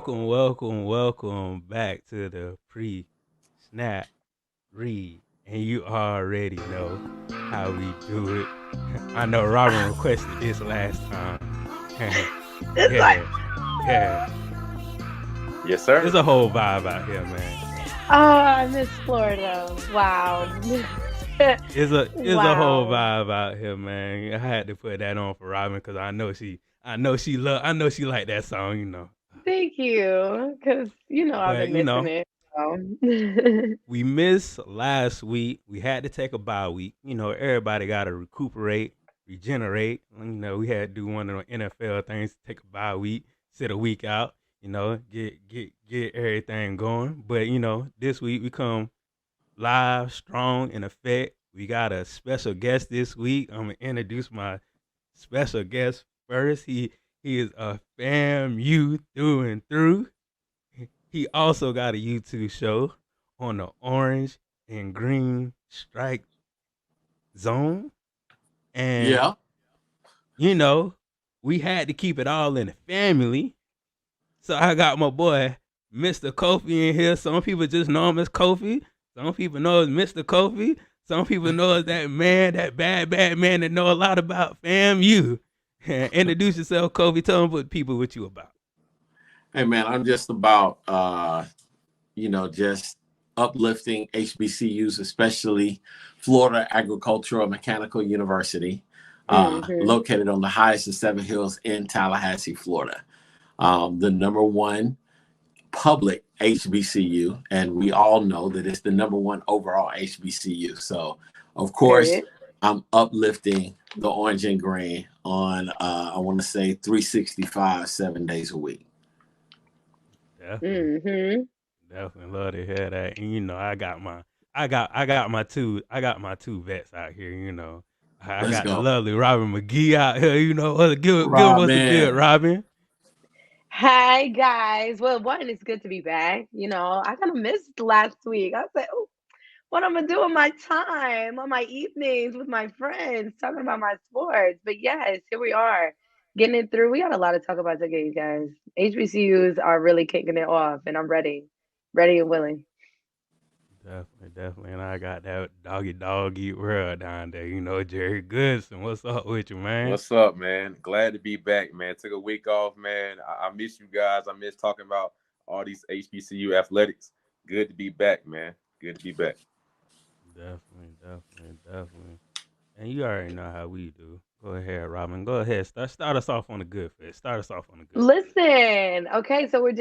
welcome back to the pre-snap read. And you already know how we do it. I know Robin requested this last time. It's like, yeah, yeah. Yes, sir. There's a whole vibe out here, man. oh, I miss Florida. Wow. It's a whole Wow. vibe out here, man. I had to put that on for Robin because I know she liked that song. Thank you. Because, I've But been missing it. So. we missed last week. We had to take a bye week. Everybody got to recuperate, regenerate. We had to do one of the NFL things, take a bye week, sit a week out. Get everything going. But this week we come live, strong, in effect. We got a special guest this week. I'm gonna introduce my special guest first. He is a FAMU through and through. He also got a YouTube show on the Orange and Green Strike Zone. And, Yeah. you know, we had to keep it all in the family. So I got my boy, Mr. Kofi, in here. Some people just know him as Kofi. Some people know him as Mr. Kofi. Some people know as that man, that bad man that know a lot about FAMU. Introduce yourself, Kofi. Tell them what people what you about. Hey, man, I'm just about, just uplifting HBCUs, especially Florida Agricultural and Mechanical University, located on the highest of Seven Hills in Tallahassee, Florida. The number one public HBCU, and we all know that it's the number one overall HBCU. So, of course, Period. I'm uplifting the orange and green on, I want to say 365, 7 days a week. Definitely, Mm-hmm. definitely love to hear that. And I got my two vets out here. I Let's got the go. lovely Robin McGee out here. Give him Rob, what's the good, man. Robin. Hi, guys. Well, one, it's good to be back. I kind of missed last week. I was like, oh, what I'm going to do on my time, on my evenings with my friends, talking about my sports. But yes, here we are, getting it through. We got a lot to talk about today, you guys. HBCUs are really kicking it off, and I'm ready and willing. Definitely. And I got that doggy dog eat world down there. Jerry Goodson. What's up with you, man? What's up, man? Glad to be back, man. Took a week off, man. I miss you guys. I miss talking about all these HBCU athletics. Good to be back, man. Good to be back. Definitely. And you already know how we do. Go ahead, Robin. Go ahead. Start us off on a good foot. Start us off on a good foot. Listen, okay, so we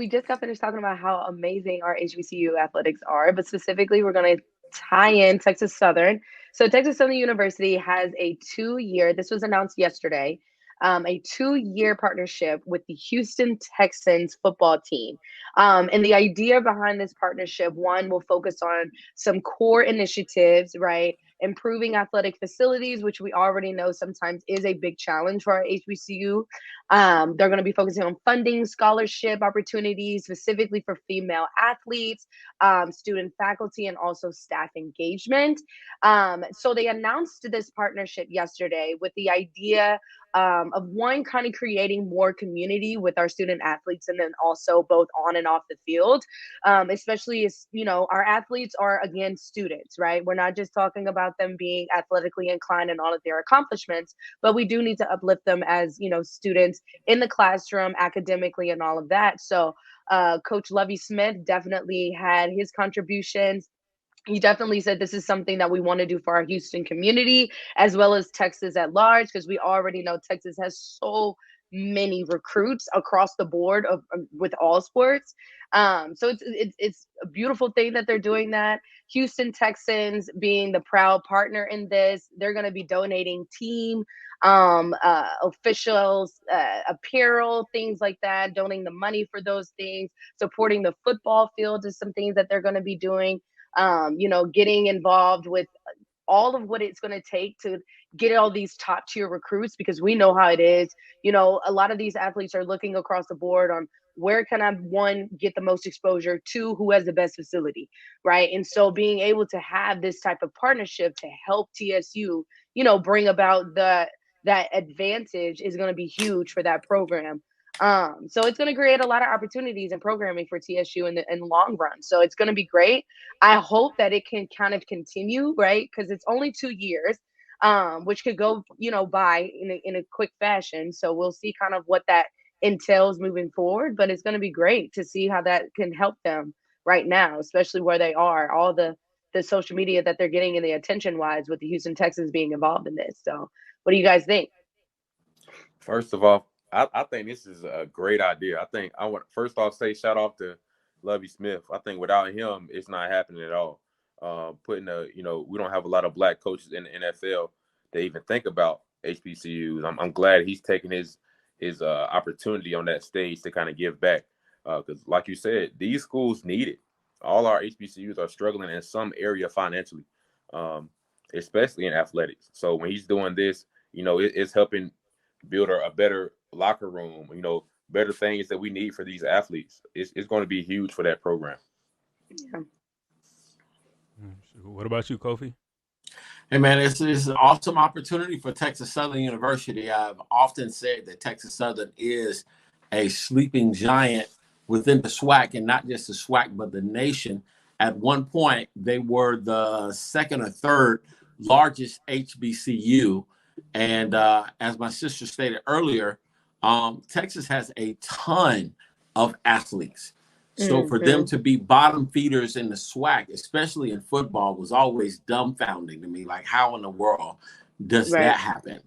just got finished talking about how amazing our HBCU athletics are, but specifically we're going to tie in Texas Southern. So Texas Southern University has a 2-year. This was announced yesterday. A 2-year partnership with the Houston Texans football team. And the idea behind this partnership, one, will focus on some core initiatives, right? Improving athletic facilities, which we already know sometimes is a big challenge for our HBCU. They're going to be focusing on funding scholarship opportunities specifically for female athletes, student faculty, and also staff engagement. So they announced this partnership yesterday with the idea of one, kind of creating more community with our student athletes, and then also both on and off the field, especially as our athletes are, again, students, right? We're not just talking about them being athletically inclined and all of their accomplishments, but we do need to uplift them as students in the classroom, academically, and all of that. So Coach Lovey Smith definitely had his contributions. He definitely said this is something that we want to do for our Houston community as well as Texas at large, because we already know Texas has so many recruits across the board with all sports. So it's a beautiful thing that they're doing that. Houston Texans being the proud partner in this, they're going to be donating team officials, apparel, things like that, donating the money for those things, supporting the football field is some things that they're going to be doing. Getting involved with all of what it's going to take to get all these top tier recruits, because we know how it is. A lot of these athletes are looking across the board on where can I, one, get the most exposure, two, who has the best facility, right? And so being able to have this type of partnership to help TSU, bring about that advantage is going to be huge for that program. So it's going to create a lot of opportunities and programming for TSU in the long run. So it's going to be great. I hope that it can kind of continue, right? Because it's only 2 years, which could go, by in a quick fashion. So we'll see kind of what that entails moving forward. But it's going to be great to see how that can help them right now, especially where they are, all the social media that they're getting and the attention wise with the Houston Texans being involved in this. So what do you guys think? First of all, I think this is a great idea. I think I want first off say shout out to Lovie Smith. I think without him, it's not happening at all. We don't have a lot of black coaches in the NFL that even think about HBCUs. I'm glad he's taking his opportunity on that stage to kind of give back. Because like you said, these schools need it. All our HBCUs are struggling in some area financially, especially in athletics. So when he's doing this, it's helping build a better locker room, better things that we need for these athletes. It's going to be huge for that program. Yeah. What about you, Kofi? Hey, man, it's an awesome opportunity for Texas Southern University. I've often said that Texas Southern is a sleeping giant within the SWAC, and not just the SWAC, but the nation. At one point, they were the second or third largest HBCU. And as my sister stated earlier, Texas has a ton of athletes. So for them to be bottom feeders in the SWAC, especially in football, was always dumbfounding to me. Like, how in the world does that happen?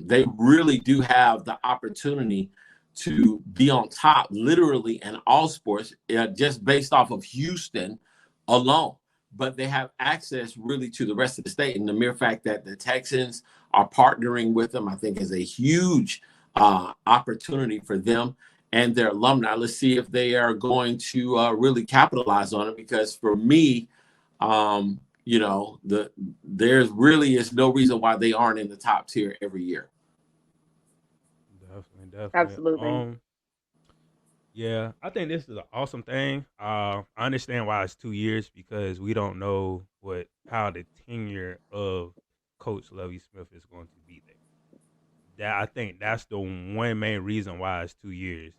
They really do have the opportunity to be on top, literally, in all sports, just based off of Houston alone. But they have access really to the rest of the state. And the mere fact that the Texans are partnering with them, I think, is a huge opportunity for them and their alumni. Let's see if they are going to really capitalize on it. Because for me, there really is no reason why they aren't in the top tier every year. Definitely. Absolutely. Yeah, I think this is an awesome thing. I understand why it's 2 years, because we don't know how the tenure of Coach Lovie Smith is going to be there. I think that's the one main reason why it's 2 years,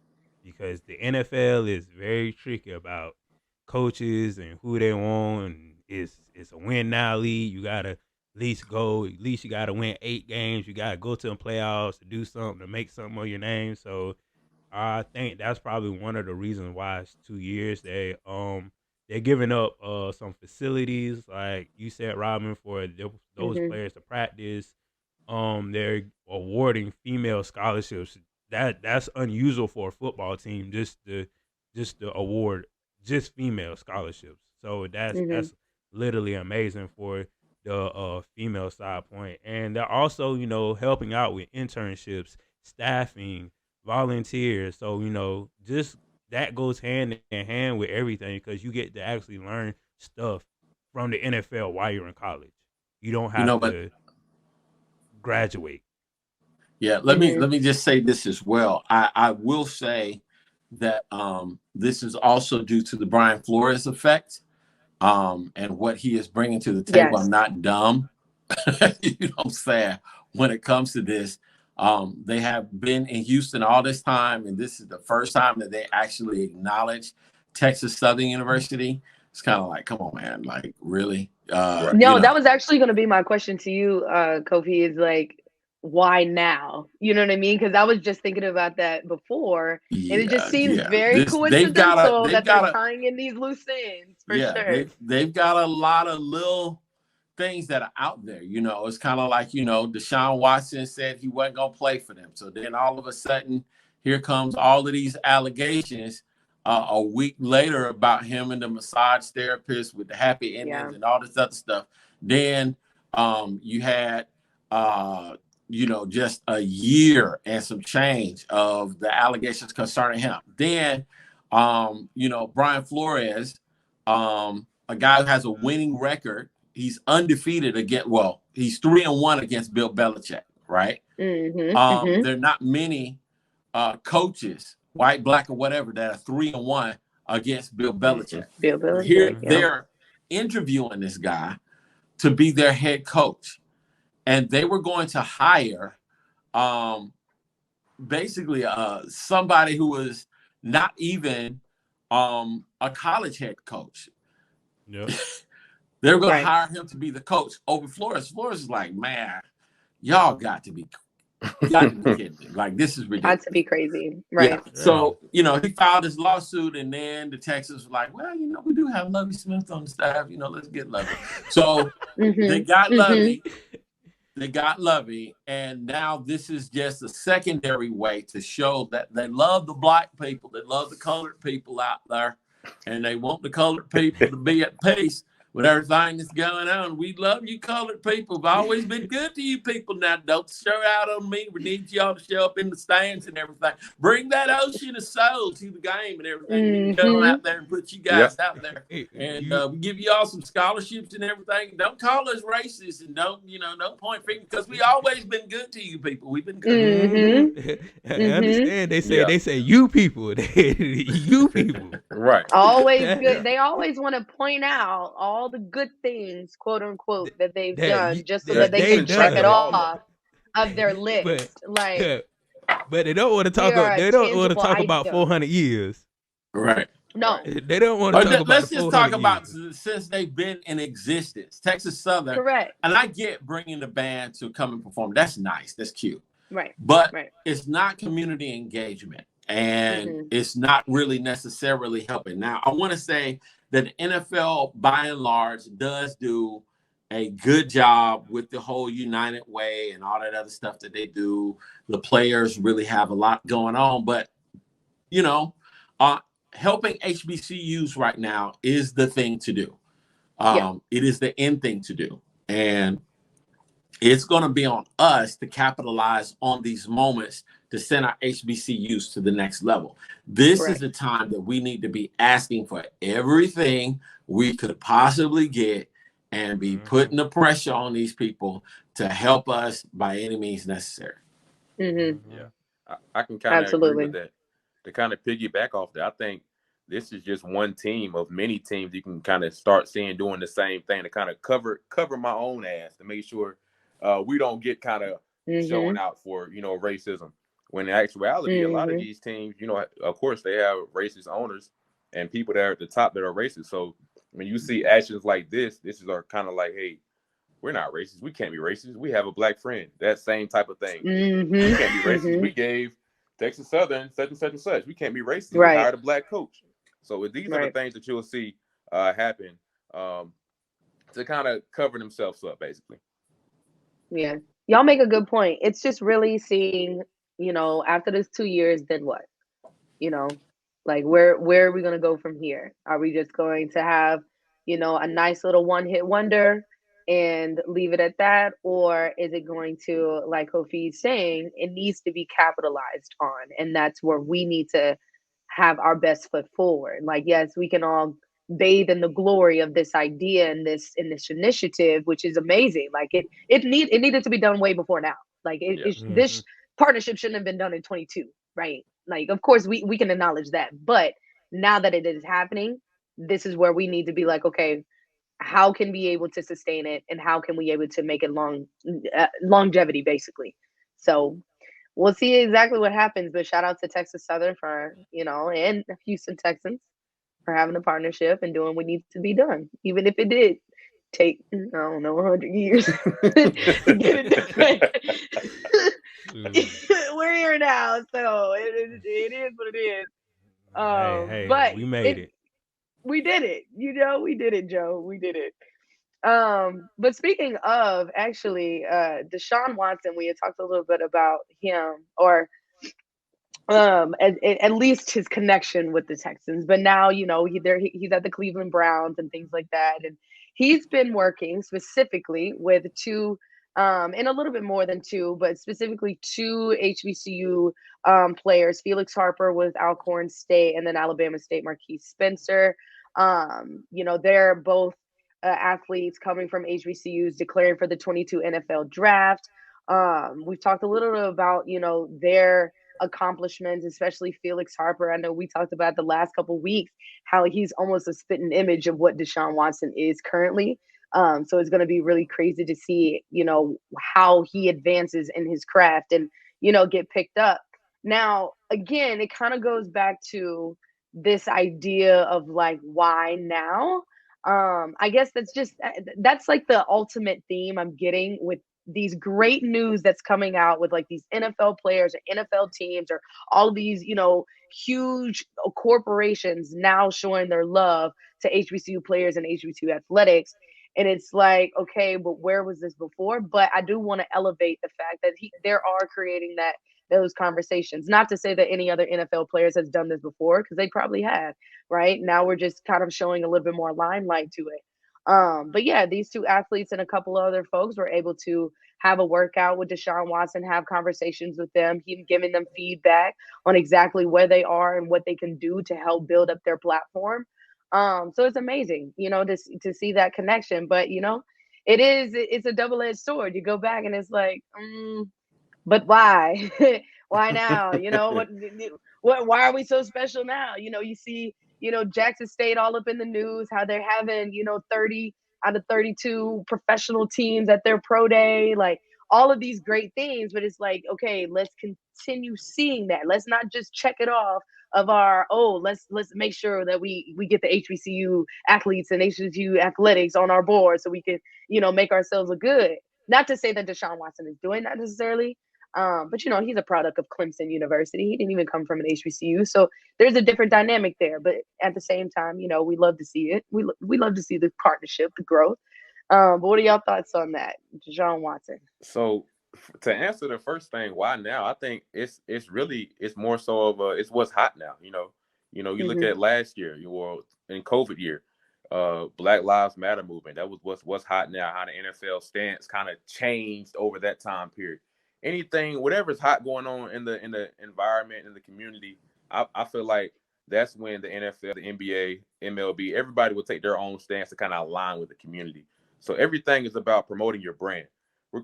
because the NFL is very tricky about coaches and who they want. And it's a win now league. You gotta at least you gotta win 8 games. You gotta go to the playoffs to do something, to make something of your name. So I think that's probably one of the reasons why it's 2 years. They're giving up some facilities, like you said, Robin, for those players to practice. They're awarding female scholarships. That's unusual for a football team, just to award just female scholarships. So that's literally amazing for the female side point. And they're also, helping out with internships, staffing, volunteers. So, just that goes hand in hand with everything, because you get to actually learn stuff from the NFL while you're in college. You don't have to graduate. Yeah, let me just say this as well. I will say that this is also due to the Brian Flores effect, and what he is bringing to the table. Yes. I'm not dumb. You know what I'm saying? When it comes to this, they have been in Houston all this time, and this is the first time that they actually acknowledge Texas Southern University. It's kind of like, come on, man, like, really? That was actually going to be my question to you, Kofi, is like, why now? You know what I mean? Because I was just thinking about that before, and it just seems very coincidental that they're tying in these loose ends, for sure. They've got a lot of little things that are out there. It's kind of like, Deshaun Watson said he wasn't going to play for them. So then all of a sudden, here comes all of these allegations a week later about him and the massage therapist with the happy endings and all this other stuff. Then you had, just a year and some change of the allegations concerning him. Then, Brian Flores, a guy who has a winning record, he's undefeated he's 3-1 against Bill Belichick, right? There are not many coaches, white, black, or whatever, that are 3-1 against Bill Belichick. They're interviewing this guy to be their head coach. And they were going to hire basically somebody who was not even a college head coach. Yep. They were going to hire him to be the coach over Flores. Flores is like, man, y'all got to be kidding me. Like, this is ridiculous. Got to be crazy. Right. Yeah. So, you know, he filed his lawsuit, and then the Texans were like, well, you know, we do have Lovie Smith on the staff. You know, let's get Lovie. So they got Lovie. They got Lovie, and now this is just a secondary way to show that they love the black people, they love the colored people out there, and they want the colored people to be at peace with everything that's going on. We love you colored people. We've always been good to you people. Now, don't show out on me. We need y'all to show up in the stands and everything. Bring that ocean of soul to the game and everything. We go out there and put you guys out there. And we give you all some scholarships and everything. Don't call us racist and don't point fingers, because we always been good to you people. We've been good. I understand. They say you people. You people. Right. Always good. They always want to point out all the good things, quote unquote, that they've done, just so that they can check it off of their list. But they don't want to talk. They don't want to talk about 400 years. Right. No, they don't want to talk about. Let's just talk about since they've been in existence, Texas Southern. Correct. And I get bringing the band to come and perform. That's nice. That's cute. Right. But it's not community engagement, and it's not really necessarily helping. Now, I want to say that the NFL, by and large, does do a good job with the whole United Way and all that other stuff that they do. The players really have a lot going on, but you know, helping HBCUs right now is the thing to do. It is the end thing to do, and it's going to be on us to capitalize on these moments to send our HBCUs to the next level. This is the time that we need to be asking for everything we could possibly get and be putting the pressure on these people to help us by any means necessary. Yeah, I can kind of agree with that. To kind of piggyback off that, I think this is just one team of many teams you can kind of start seeing doing the same thing to kind of cover my own ass to make sure we don't get kind of showing out for, racism. When in actuality, a lot of these teams, of course, they have racist owners and people that are at the top that are racist. So when you see actions like this is kind of like, hey, we're not racist. We can't be racist. We have a black friend. That same type of thing. We can't be racist. We gave Texas Southern such and such and such. We can't be racist. We hired a black coach. So these are the things that you'll see happen to kind of cover themselves up, basically. Yeah. Y'all make a good point. It's just really seeing, after this 2 years, then what? Like where are we going to go from here? Are we just going to have, a nice little one-hit wonder and leave it at that? Or is it going to, like Kofi's saying, it needs to be capitalized on? And that's where we need to have our best foot forward. Like, yes, we can all bathe in the glory of this idea and this initiative, which is amazing. Like it needed to be done way before now. Like this partnership shouldn't have been done in 22, right? Like, of course we can acknowledge that, but now that it is happening, this is where we need to be like, okay, how can we be able to sustain it, and how can we be able to make it longevity, basically. So we'll see exactly what happens, but shout out to Texas Southern for, and Houston Texans for having a partnership and doing what needs to be done, even if it did take, 100 years to get it done. We're here now, so it is what it is. But we made it. We did it. We did it, Joe. We did it. But speaking of, actually, Deshaun Watson, we had talked a little bit about him, or at least his connection with the Texans. But now, he's at the Cleveland Browns and things like that. And he's been working specifically with two, and a little bit more than two, but specifically two HBCU players, Felix Harper with Alcorn State, and then Alabama State, Marquise Spencer. They're both athletes coming from HBCUs declaring for the 22 NFL draft. We've talked a little bit about, their accomplishments, especially Felix Harper. I know we talked about the last couple of weeks how he's almost a spitting image of what Deshaun Watson is currently. So it's going to be really crazy to see, how he advances in his craft and, get picked up. Now, again, it kind of goes back to this idea of like, why now? I guess that's like the ultimate theme I'm getting with these great news that's coming out with like these NFL players or NFL teams or all of these, huge corporations now showing their love to HBCU players and HBCU athletics. And it's like, okay, but where was this before? But I do want to elevate the fact that there are creating those conversations. Not to say that any other NFL players has done this before, because they probably have, right? Now we're just kind of showing a little bit more limelight to it. But yeah, these two athletes and a couple of other folks were able to have a workout with Deshaun Watson, have conversations with them, him giving them feedback on exactly where they are and what they can do to help build up their platform. So it's amazing, to see that connection. But it's a double-edged sword. You go back and it's like, but why? Why now? Why are we so special now? You see, Jackson State all up in the news, how they're having, 30 out of 32 professional teams at their pro day, like all of these great things. But it's like, okay, let's continue seeing that. Let's not just check it off of let's make sure that we get the HBCU athletes and HBCU athletics on our board so we can, make ourselves look good. Not to say that Deshaun Watson is doing that necessarily. But he's a product of Clemson University. He didn't even come from an HBCU, so there's a different dynamic there. But at the same time, we love to see it. We love to see the partnership, the growth. But what are y'all thoughts on that, Deshaun Watson? So to answer the first thing, why now? I think it's more so of it's what's hot now. You look at last year, in COVID year, Black Lives Matter movement. That was what's hot now. How the NFL stance kind of changed over that time period. Anything, whatever's hot going on in the environment, in the community, I feel like that's when the NFL, the NBA, MLB, everybody will take their own stance to kind of align with the community. So everything is about promoting your brand.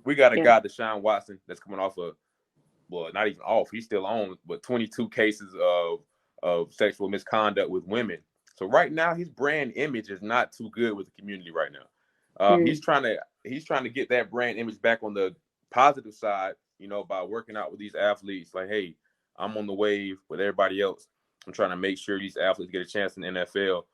We got a guy, Deshaun Watson, that's coming off not even off, he's still on, but 22 cases of sexual misconduct with women. So right now, his brand image is not too good with the community right now. He's trying to get that brand image back on the positive side, by working out with these athletes. Like, hey, I'm on the wave with everybody else. I'm trying to make sure these athletes get a chance in the NFL.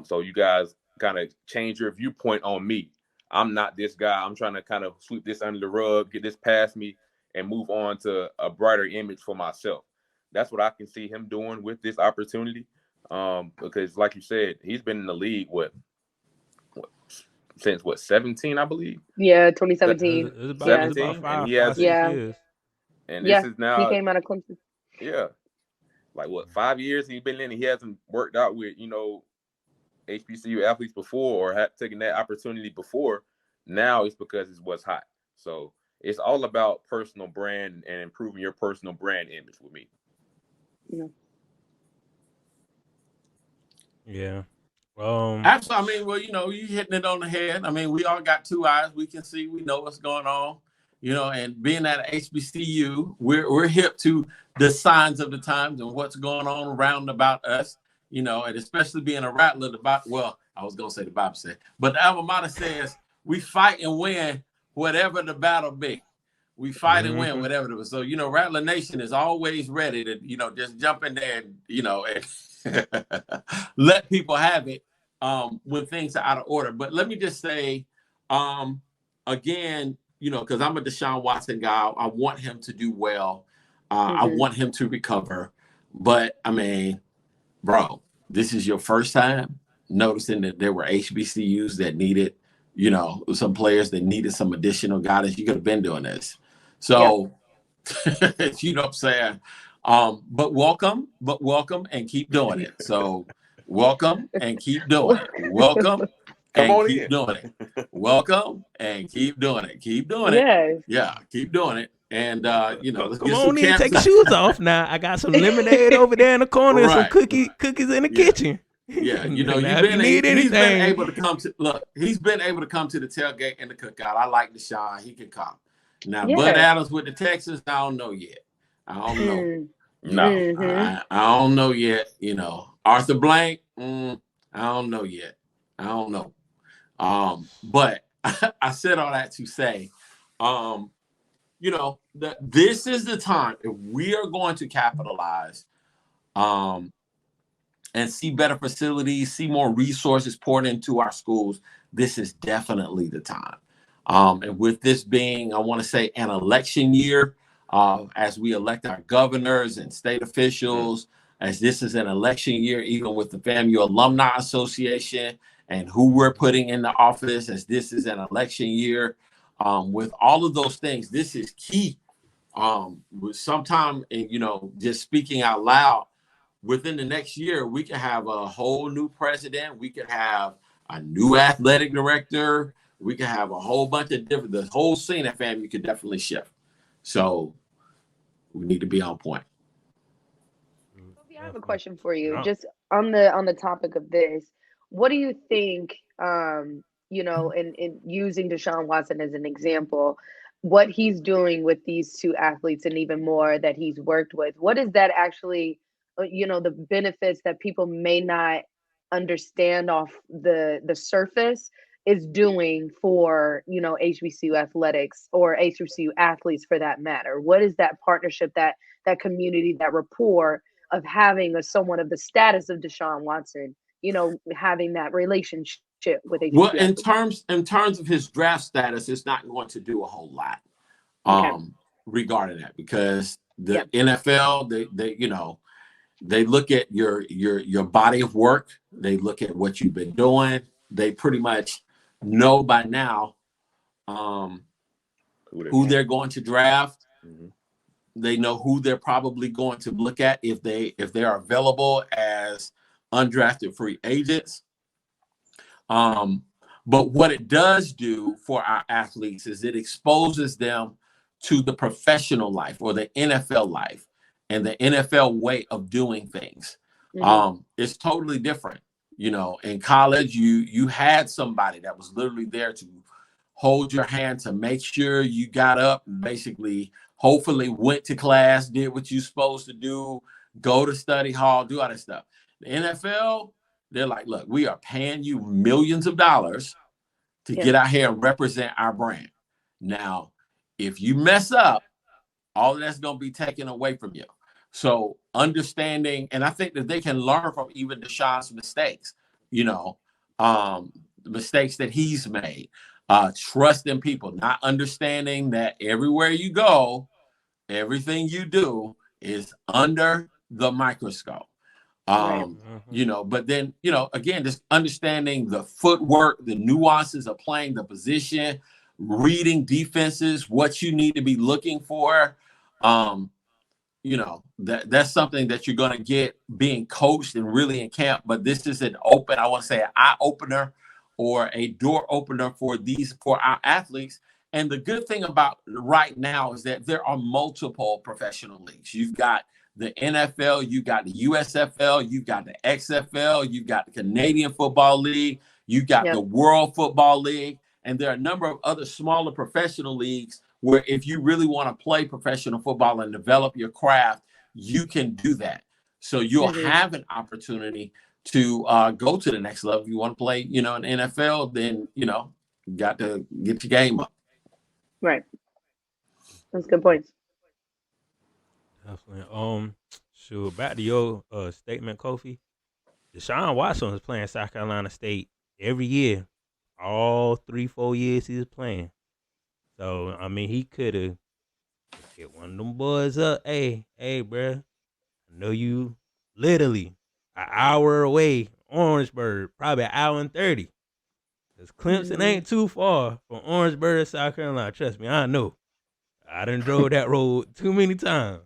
So you guys kind of change your viewpoint on me. I'm not this guy. I'm trying to kind of sweep this under the rug, get this past me, and move on to a brighter image for myself. That's what I can see him doing with this opportunity. Because like you said, he's been in the league, since 17, I believe. Yeah, 2017. It was about 17, and he has 6 years. And this is now, he came out of Clemson. Yeah, like 5 years he's been in. He hasn't worked out with HBCU athletes before or had taken that opportunity before. Now it's because it's what's hot. So it's all about personal brand and improving your personal brand image with me. Yeah. Absolutely. I mean, you hitting it on the head. I mean, we all got two eyes. We can see, we know what's going on, and being at HBCU, we're hip to the signs of the times and what's going on around about us, and especially being a Rattler, I was going to say the Bible said, but the alma mater says we fight and win whatever the battle be. We fight and win whatever it was. So, Rattler Nation is always ready to, just jump in there and, and let people have it when things are out of order. But let me just say, again, because I'm a Deshaun Watson guy, I want him to do well. I want him to recover. But, I mean, bro, this is your first time noticing that there were HBCUs that needed, some players that needed some additional guidance. You could have been doing this. So, you know what I'm saying? But welcome and keep doing it. So welcome and keep doing it. Welcome and keep doing it. Welcome and keep doing it. Keep doing it. Yeah, keep doing it. And let's come on in, take your shoes off. Now I got some lemonade over there in the corner and some cookies in the kitchen. Yeah, he's been able to come to the tailgate and the cookout. I like Deshaun. He can come. Now, Bud Adams with the Texans, I don't know yet. I don't know. No, I don't know yet. Arthur Blank, I don't know yet. I don't know. But I said all that to say, this is the time if we are going to capitalize and see better facilities, see more resources poured into our schools. This is definitely the time. And with this being, I want to say, an election year, as we elect our governors and state officials, as this is an election year, even with the FAMU Alumni Association and who we're putting in the office, as this is an election year, with all of those things, this is key. Sometime, just speaking out loud, within the next year, we could have a whole new president. We could have a new athletic director. We could have a whole bunch of the whole scene at FAMU could definitely shift. So we need to be on point. I have a question for you. Just on the topic of this, what do you think, in using Deshaun Watson as an example, what he's doing with these two athletes and even more that he's worked with, what is that actually, the benefits that people may not understand off the surface is doing for, HBCU athletics or HBCU athletes for that matter? What is that partnership, that community, that rapport of having someone of the status of Deshaun Watson, having that relationship with HBCU? Well, in terms of his draft status, it's not going to do a whole lot regarding that, because the NFL, they look at your body of work, they look at what you've been doing, they pretty much know by now who they're going to draft. Mm-hmm. They know who they're probably going to look at if they are available as undrafted free agents. But what it does do for our athletes is it exposes them to the professional life or the NFL life and the NFL way of doing things. Mm-hmm. It's totally different. In college, you had somebody that was literally there to hold your hand, to make sure you got up and basically, hopefully went to class, did what you're supposed to do, go to study hall, do all that stuff. The NFL, they're like, look, we are paying you millions of dollars to get out here and represent our brand. Now, if you mess up, all of that's going to be taken away from you. So understanding, and I think that they can learn from even Deshaun's mistakes, the mistakes that he's made, trusting people, not understanding that everywhere you go, everything you do is under the microscope. But then, again, just understanding the footwork, the nuances of playing the position, reading defenses, what you need to be looking for. That's something that you're going to get being coached and really in camp. But this is an eye opener or a door opener for our athletes. And the good thing about right now is that there are multiple professional leagues. You've got the NFL, you've got the USFL, you've got the XFL, you've got the Canadian Football League, you've got the World Football League, and there are a number of other smaller professional leagues where if you really want to play professional football and develop your craft, you can do that. So you'll have an opportunity to go to the next level. If you want to play, in NFL, then, you got to get your game up. Right. That's good points. Definitely. Back to your statement, Kofi. Deshaun Watson was playing South Carolina State every year. All 3-4 years he was playing. So, he could have hit one of them boys up. Hey, bro, I know you literally an hour away, Orangeburg, probably an hour and 30. Because Clemson ain't too far from Orangeburg, South Carolina. Trust me, I know. I done drove that road too many times.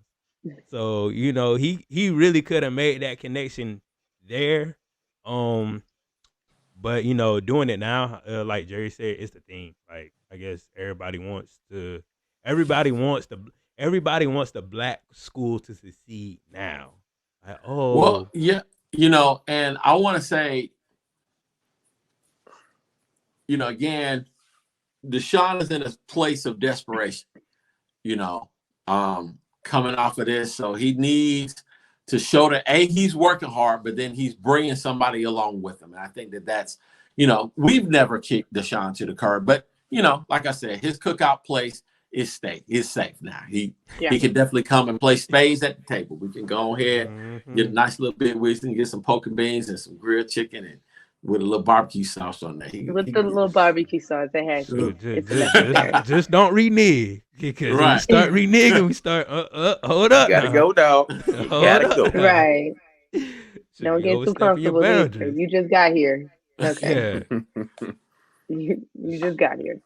So, he really could have made that connection there. But, doing it now, like Jerry said, it's the thing. Like, I guess everybody wants the black school to succeed now. Like, well, yeah, and I want to say, again, Deshaun is in a place of desperation, coming off of this. So he needs to show that he's working hard, but then he's bringing somebody along with him. And I think that's, we've never kicked Deshaun to the curb, but like I said, his cookout place it's safe now. He can definitely come and play spades at the table. We can go ahead, get a nice little bit of wisdom, get some poker beans and some grilled chicken, and with a little barbecue sauce on there. Little barbecue sauce, they had to. Just don't renege. Because when we start reneging, we start, hold up. You gotta go, dog. You gotta go. Right. Don't get too comfortable either. You just got here. Okay. Yeah. you just got here.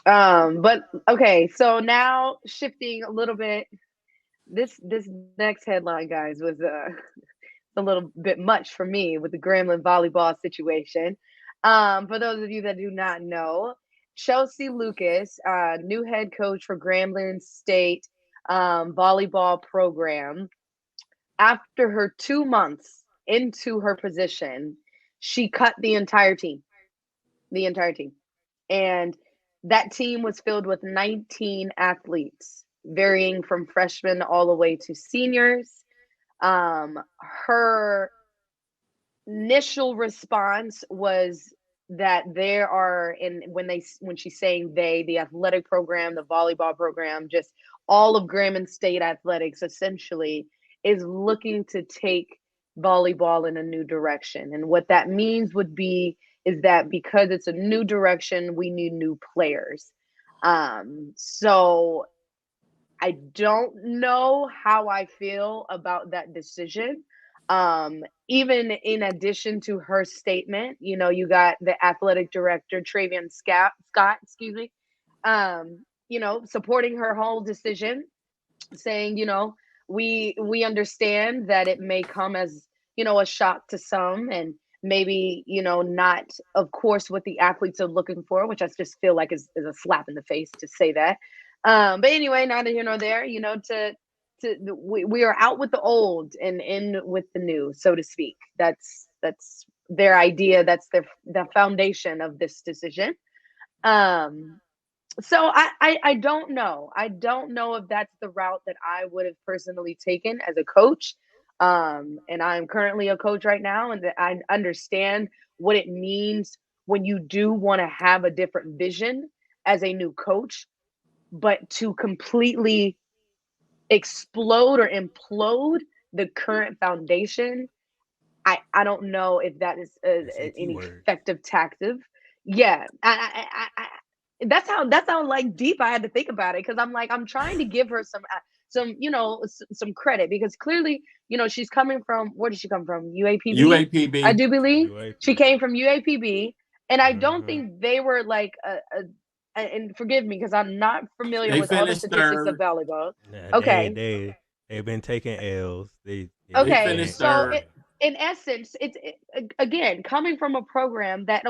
But okay, so now shifting a little bit, this next headline, guys, was a little bit much for me with the Grambling volleyball situation. For those of you that do not know, Chelsea Lucas, new head coach for Grambling State volleyball program, after her 2 months into her position, she cut the entire team. And that team was filled with 19 athletes, varying from freshmen all the way to seniors. Her initial response was that there are, when she's saying they, the athletic program, the volleyball program, just all of Grambling State athletics essentially is looking to take volleyball in a new direction. And what that means is that because it's a new direction, we need new players. So I don't know how I feel about that decision. Even in addition to her statement, you got the athletic director, Travian Scott, supporting her whole decision, saying, we understand that it may come as, a shock to some, and maybe, not, of course, what the athletes are looking for, which I just feel like is a slap in the face to say that. But anyway, neither here nor there, we are out with the old and in with the new, so to speak. That's their idea. That's the foundation of this decision. So I don't know. I don't know if that's the route that I would have personally taken as a coach. And I'm currently a coach right now, and I understand what it means when you do want to have a different vision as a new coach, but to completely explode or implode the current foundation, I don't know if that is an effective tactic. Yeah, that's how like deep I had to think about it, because I'm trying to give her some credit, because clearly she's coming from, where did she come from? UAPB. I do believe she came from UAPB, and I don't think they were like and forgive me because I'm not familiar with all the statistics of volleyball. Okay, they've been taking L's. Okay, so in essence, it's again coming from a program that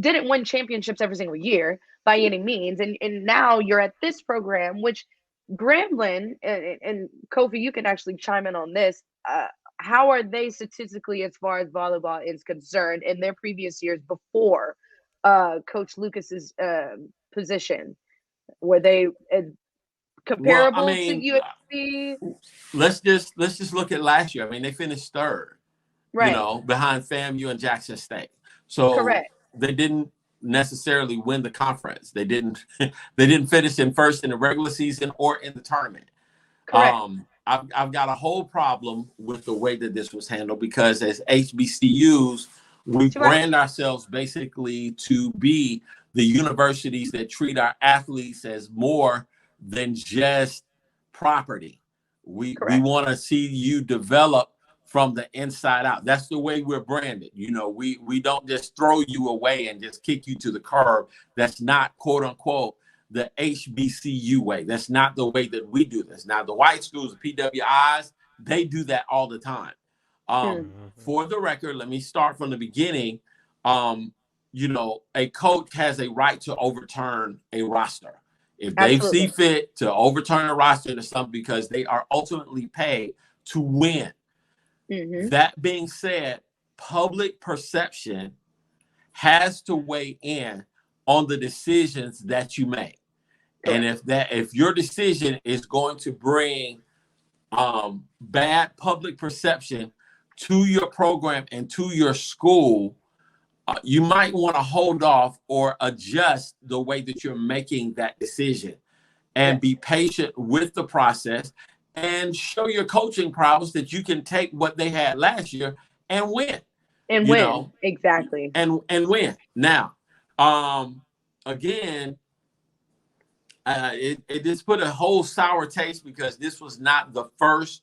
didn't win championships every single year by any means, and now you're at this program, which Grambling, and Kofi, you can actually chime in on this. How are they statistically as far as volleyball is concerned in their previous years before Coach Lucas's position? Were they comparable to USC? Let's just look at last year. I mean, they finished third, right? Behind FAMU and Jackson State. So correct. They didn't necessarily win the conference. They didn't finish in first in the regular season or in the tournament. Correct. I've got a whole problem with the way that this was handled, because as HBCUs, we brand ourselves basically to be the universities that treat our athletes as more than just property. We want to see you develop from the inside out. That's the way we're branded. We don't just throw you away and just kick you to the curb. That's not, quote unquote, the HBCU way. That's not the way that we do this. Now, the white schools, the PWIs, they do that all the time. For the record, let me start from the beginning. A coach has a right to overturn a roster. If they see fit to overturn a roster to something, because they are ultimately paid to win. Mm-hmm. That being said, public perception has to weigh in on the decisions that you make. Correct. And if your decision is going to bring bad public perception to your program and to your school, you might want to hold off or adjust the way that you're making that decision, and be patient with the process, and show your coaching prowess that you can take what they had last year and win. And win. Exactly. And win. Now, again, it just put a whole sour taste, because this was not the first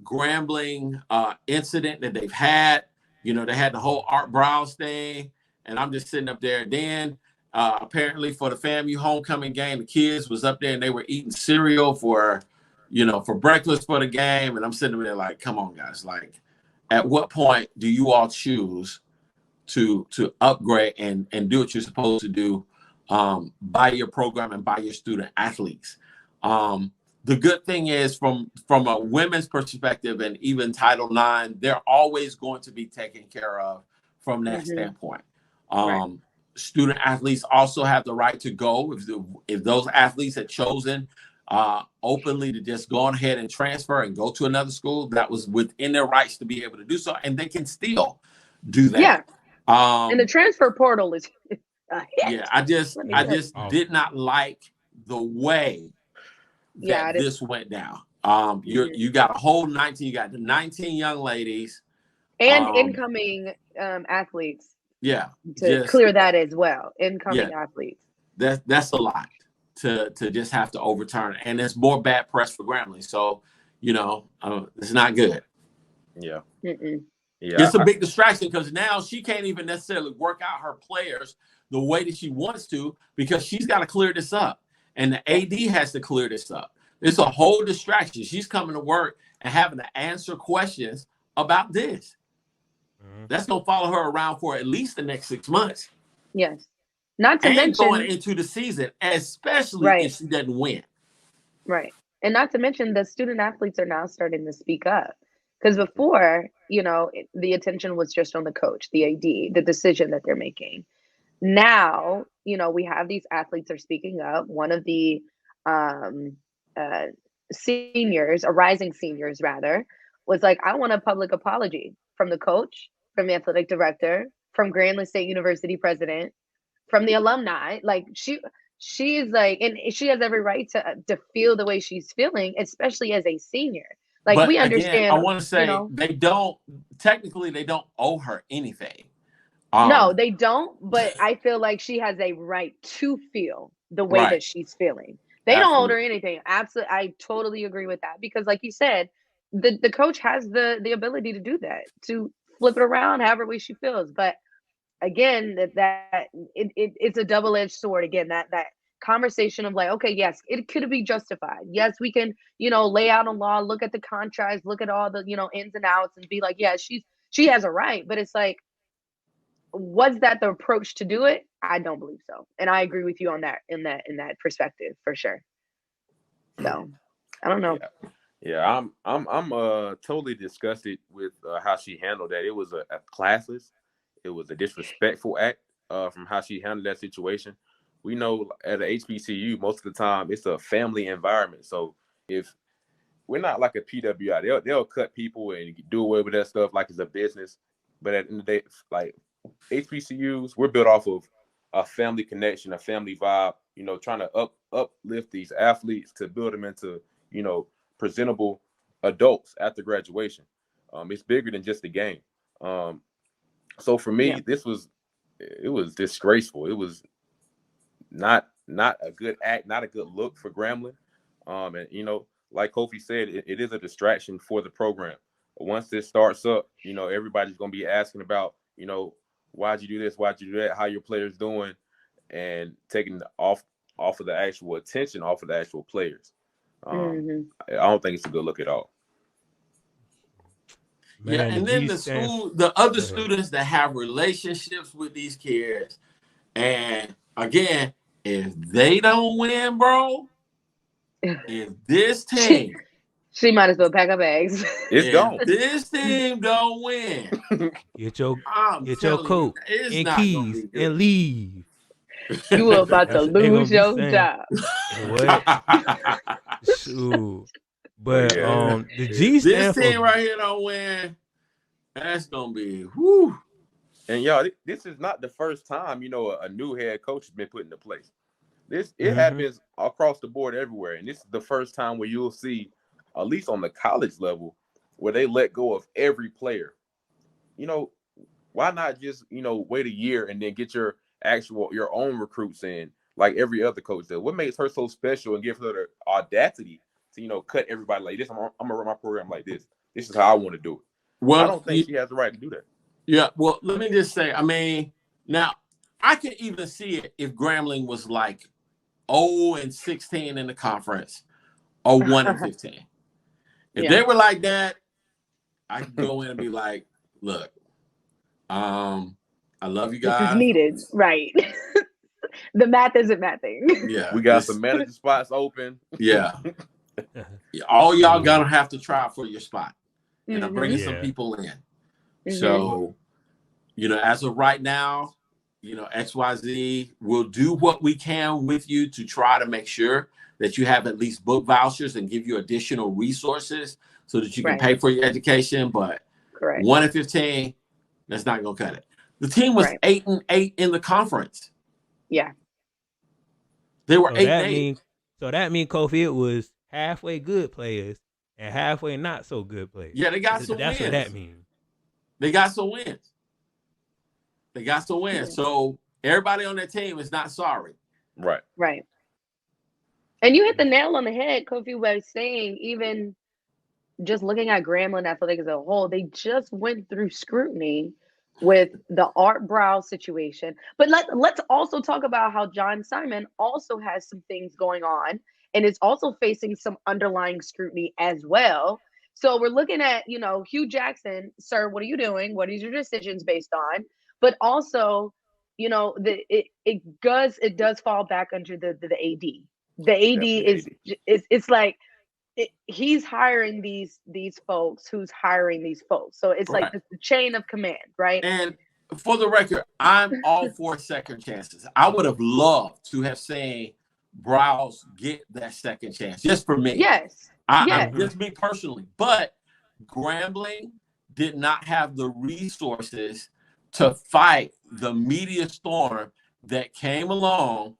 Grambling incident that they've had. You know, they had the whole Art Browse thing, and I'm just sitting up there. Then apparently for the FAMU homecoming game, the kids was up there and they were eating cereal for breakfast for the game. And I'm sitting there like, come on, guys. Like, at what point do you all choose to upgrade and do what you're supposed to do by your program and by your student athletes? The good thing is, from a women's perspective and even Title IX, they're always going to be taken care of from that standpoint. Right. Student athletes also have the right to go if those athletes had chosen openly to just go ahead and transfer and go to another school. That was within their rights to be able to do so, and they can still do that. Yeah. And the transfer portal is a hit. Yeah, I just did not like the way that this went down. You got a whole 19, you got the 19 young ladies and incoming athletes. Yeah, to clear that as well. Incoming athletes. That's a lot to just have to overturn, and it's more bad press for Grambling. So, it's not good. Yeah. Mm-mm. Yeah, it's a big distraction, because now she can't even necessarily work out her players the way that she wants to, because she's got to clear this up, and the AD has to clear this up. It's a whole distraction. She's coming to work and having to answer questions about this. That's going to follow her around for at least the next 6 months. Yes. Not to mention going into the season, especially if she doesn't win. Right. And not to mention the student athletes are now starting to speak up. Because before, the attention was just on the coach, the AD, the decision that they're making. Now, we have these athletes are speaking up. One of the seniors, or rising seniors rather, was like, I want a public apology from the coach, from the athletic director, from Grambling State University president, from the alumni. Like, she's like, and she has every right to feel the way she's feeling, especially as a senior. Like, but we understand. Again, I want to say they don't owe her anything. No, they don't. But I feel like she has a right to feel the way that she's feeling. They don't hold her anything. Absolutely. I totally agree with that, because like you said, the coach has the ability to do that, to flip it around however way she feels. But again, it's a double-edged sword. Again, that conversation of like, okay, yes, it could be justified. Yes, we can, lay out a law, look at the contracts, look at all the, ins and outs, and be like, yeah, she has a right. But it's like, was that the approach to do it? I don't believe so. And I agree with you on that, in that perspective, for sure. So I don't know. Yeah, I'm totally disgusted with how she handled that. It was a classless, it was a disrespectful act from how she handled that situation. We know at a HBCU, most of the time it's a family environment. So if we're not like a PWI, they'll cut people and do away with that stuff like it's a business. But at the end of the day, like HBCUs, we're built off of a family connection, a family vibe. Trying to uplift these athletes to build them into presentable adults after graduation. It's bigger than just a game. So for me, it was disgraceful. It was not a good act, not a good look for Grambling. And like Kofi said, it is a distraction for the program. But once this starts up, everybody's gonna be asking about, why'd you do this, why'd you do that, how your players doing, and taking off of the actual attention off of the actual players. I don't think it's a good look at all. Man, and then the other students that have relationships with these kids, and again, if they don't win, bro, if this team, she might as well pack her bags. It's gone. This team don't win. Get your coat and keys and leave. You are about to lose your job. What? Shoot. But the G stand this team right here don't win. That's gonna be whoo. And y'all, this is not the first time, you know, a new head coach has been put into place. It happens across the board everywhere. And this is the first time where you'll see, at least on the college level, where they let go of every player. You know, why not just, you know, wait a year and then get your own recruits in like every other coach does? What makes her so special and give her the audacity to, you know, cut everybody like this? I'm gonna run my program like this. This is how I want to do it. Well, I don't think she has the right to do that. Yeah, well, let me just say, I mean, now I could even see it if Grambling was like 0-16 in the conference or 1-15. If they were like that, I could go in and be like, look, I love you guys. This is needed, right? The math isn't mathing. Yeah, we got some manager spots open. Yeah, all y'all gonna have to try for your spot, and I'm bringing some people in. So, you know, as of right now, you know, XYZ will do what we can with you to try to make sure that you have at least book vouchers and give you additional resources so that you can pay for your education. But 1-15, that's not gonna cut it. The team was 8-8 in the conference. Yeah, they were 8-8. So that means Kofi, it was halfway good players and halfway not so good players. Yeah, they got some wins. That's what that means. They got some wins. So everybody on that team is not sorry. Right. And you hit the nail on the head, Kofi, by saying even just looking at Grambling Athletics as a whole, they just went through scrutiny with the Art Brow situation. But let's also talk about how John Simon also has some things going on and is also facing some underlying scrutiny as well. So we're looking at, you know, Hugh Jackson, sir, what are you doing? What is your decisions based on? But also, you know, it does fall back under the AD. The AD it's like he's hiring these folks who's hiring these folks. So it's like the chain of command, right? And for the record, I'm all for second chances. I would have loved to have seen Browse get that second chance, just for me. Yes. Just me personally. But Grambling did not have the resources to fight the media storm that came along,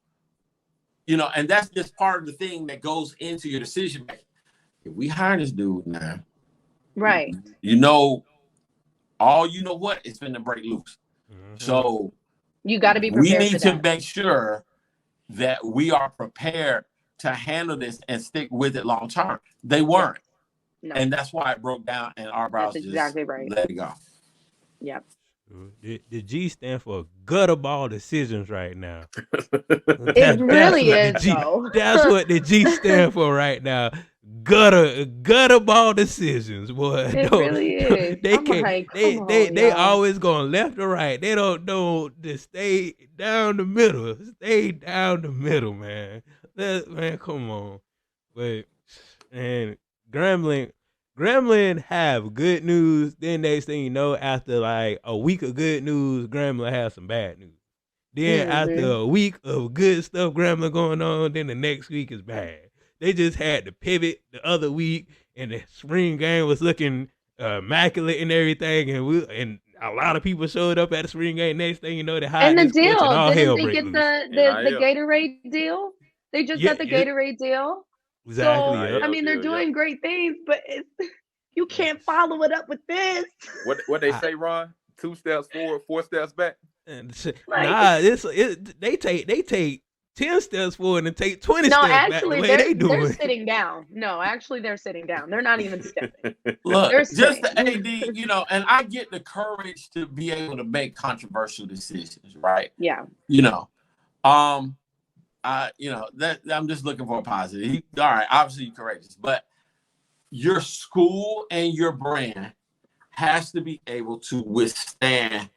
you know, and that's just part of the thing that goes into your decision making. If we hire this dude now, right? You know, what it's been to break loose. So you got to be prepared. We need to make sure that we are prepared to handle this and stick with it long term. They weren't, and that's why it broke down. And our Browse just let it go. Yep. The G stand for gutter ball decisions right now. It really is. That's what the G stand for right now. Gutter ball decisions, boy. It really is. They can't. They always going left or right. They don't know to stay down the middle. Stay down the middle, man. Man, come on. But and Grambling have good news. Then next thing you know, after like a week of good news, Grambling has some bad news. Then after a week of good stuff, Grambling going on, then the next week is bad. They just had to pivot the other week, and the spring game was looking immaculate and everything, and a lot of people showed up at the spring game. Next thing you know, they hired this coach and all hell break loose. Didn't they get the Gatorade deal? They just got the Gatorade deal. Exactly. So, I mean, they're doing great things, but you can't follow it up with this. What they say, Ron? 2 steps forward, 4 steps back. They take 10 steps forward and take 20 steps back. Actually, they're sitting down. No, actually, they're sitting down. They're not even stepping. Look, just the AD, you know, and I get the courage to be able to make controversial decisions, right? Yeah. You know, you know, that I'm just looking for a positive. All right, obviously you're courageous, but your school and your brand has to be able to withstand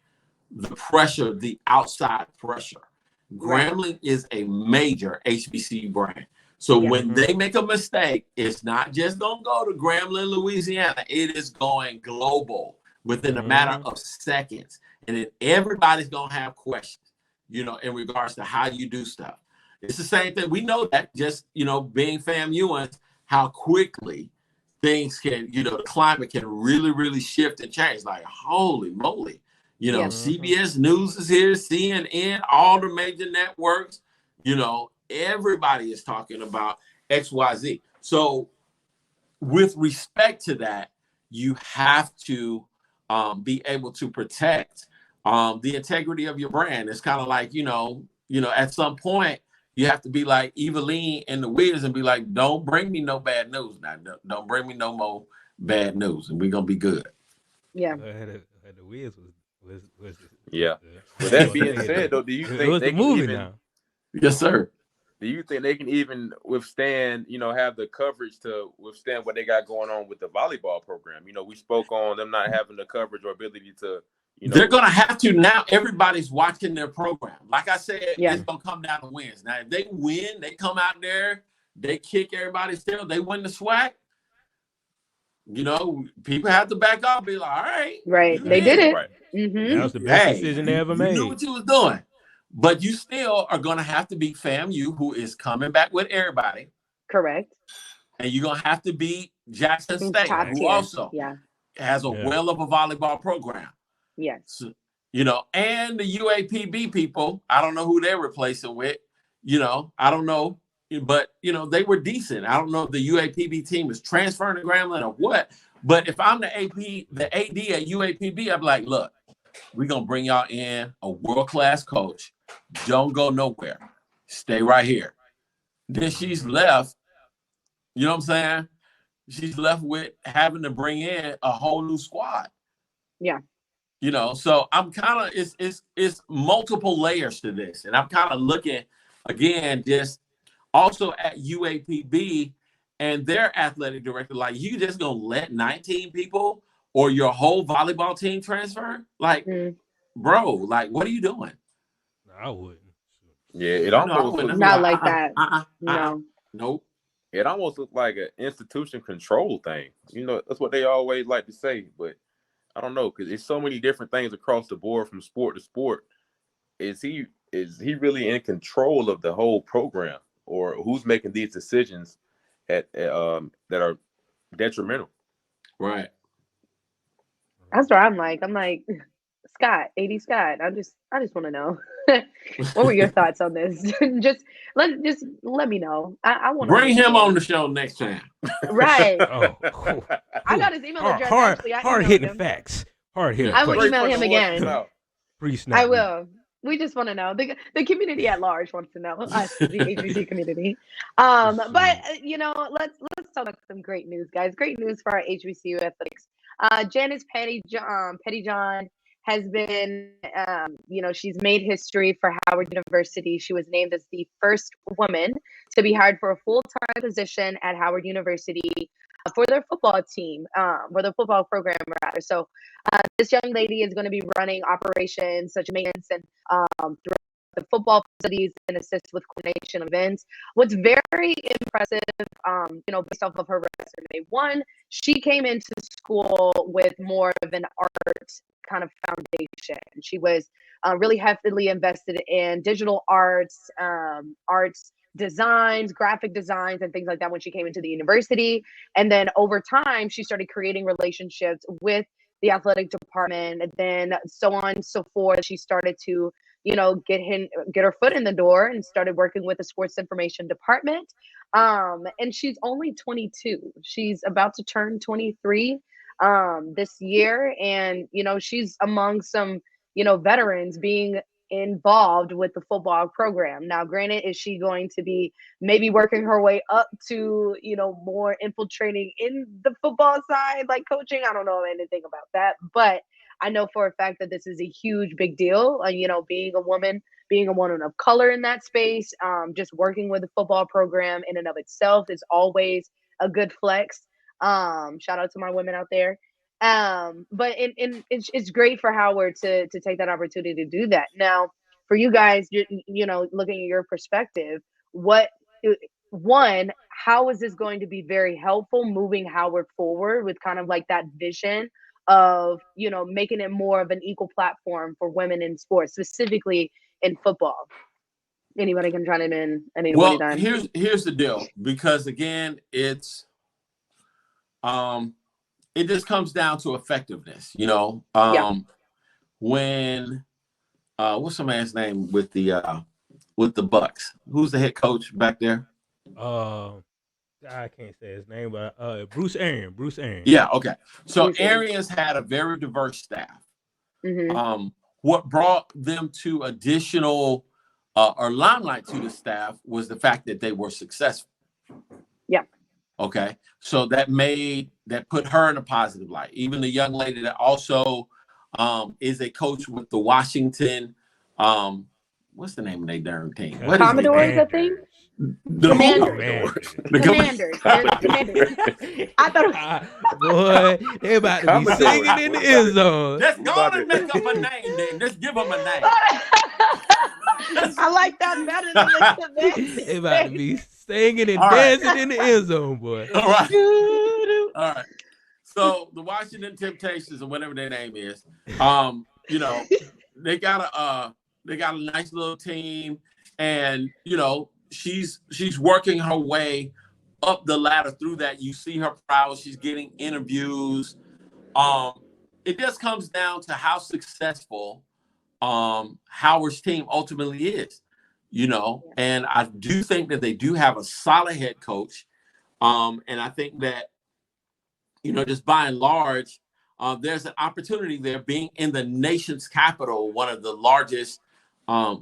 the pressure, the outside pressure. Grambling is a major HBCU brand. So when they make a mistake, it's not just going to go to Grambling, Louisiana. It is going global within a matter of seconds. And then everybody's going to have questions, you know, in regards to how you do stuff. It's the same thing. We know that just, you know, being FAMUans, how quickly things can, you know, the climate can really, really shift and change. Like, holy moly, You know, CBS News is here, CNN, all the major networks. You know, everybody is talking about XYZ. So with respect to that, you have to be able to protect the integrity of your brand. It's kind of like, you know, at some point you have to be like Eveline and the Wiz and be like, don't bring me no bad news now. Don't bring me no more bad news, and we're gonna be good. Yeah. The Wiz was yeah. With that being said, though, do you think they can even? Now. Yes, sir. Do you think they can even withstand, you know, have the coverage to withstand what they got going on with the volleyball program? You know, we spoke on them not having the coverage or ability to, you know. They're going to have to now. Everybody's watching their program. Like I said, it's going to come down to wins. Now, if they win, they come out there, they kick everybody's tail, they win the SWAC. You know, people have to back up, be like, all right. Right. They did it. Right. Mm-hmm. That was the best decision they ever made. You knew what you was doing. But you still are going to have to beat FAMU, who is coming back with everybody. Correct. And you're going to have to beat Jackson State, who also has a well of a volleyball program. Yes. So, you know, and the UAPB people, I don't know who they're replacing with. You know, I don't know. But, you know, they were decent. I don't know if the UAPB team is transferring to Grambling or what. But if I'm the AD at UAPB, I'm like, look, we're going to bring y'all in a world-class coach. Don't go nowhere. Stay right here. Then she's left, you know what I'm saying? She's left with having to bring in a whole new squad. Yeah. You know, so I'm kind of, it's multiple layers to this. And I'm kind of looking, again, just also at UAPB and their athletic director, like, you just going to let 19 people or your whole volleyball team transfer? Like, bro, like, what are you doing? I wouldn't. Yeah, it almost looks not like that. No. Nope. It almost looks like an institution control thing. You know, that's what they always like to say, but I don't know, because there's so many different things across the board from sport to sport. Is he really in control of the whole program, or who's making these decisions that are detrimental? Right. That's what I'm like. Scott, AD Scott. I just want to know. What were your thoughts on this? just let me know. I want to bring him on the show next time. Right. Oh, I got his email address. Hard hitting facts. Hard hitting. I will email him again. I will. We just want to know. The community at large wants to know. Us, the HBC community. But you know, let's talk about some great news, guys. Great news for our HBCU athletics. Janice Pettyjohn has been, you know, she's made history for Howard University. She was named as the first woman to be hired for a full-time position at Howard University for their football team, for the football program, rather. So this young lady is going to be running operations such as maintenance and throughout the football facilities and assist with coordination events. What's very impressive, you know, based off of her resume, one, she came into school with more of an art kind of foundation. She was really heavily invested in digital arts, arts designs, graphic designs, and things like that when she came into the university. And then over time, she started creating relationships with the athletic department, and then so on and so forth. She started to, you know, get her foot in the door and started working with the sports information department. And she's only 22. She's about to turn 23 this year. And, you know, she's among some, you know, veterans being involved with the football program. Now, granted, is she going to be maybe working her way up to, you know, more infiltrating in the football side, like coaching? I don't know anything about that, but I know for a fact that this is a huge, big deal. You know, being a woman of color in that space, just working with the football program in and of itself is always a good flex. Shout out to my women out there. But it's great for Howard to take that opportunity to do that. Now, for you guys, you know, looking at your perspective, how is this going to be very helpful moving Howard forward with kind of like that vision of, you know, making it more of an equal platform for women in sports, specifically in football? Anybody can chime in. Well, here's the deal, because again, it's it just comes down to effectiveness, you know. when what's the man's name with the Bucks? Who's the head coach back there? I can't say his name, but Bruce Arians. Bruce Arians. Yeah, okay. So Arians had a very diverse staff. Mm-hmm. What brought them to additional or limelight to the staff was the fact that they were successful. Yeah. Okay. So that put her in a positive light. Even the young lady that also is a coach with the Washington, what's the name of their darn team? What Commodores, I think. Commanders. Commanders. I thought boy, they about to be singing in the end zone. Let's go on and make up a name then. Let's give them a name. I like that better than the Commanders. They about to be singing and dancing in the end zone, boy. All right. All right. So the Washington Temptations or whatever their name is, you know, they got a nice little team, and you know, she's working her way up the ladder through that. You see her proud. She's getting interviews. It just comes down to how successful Howard's team ultimately is, you know, and I do think that they do have a solid head coach. And I think that, you know, just by and large, there's an opportunity there being in the nation's capital, one of the largest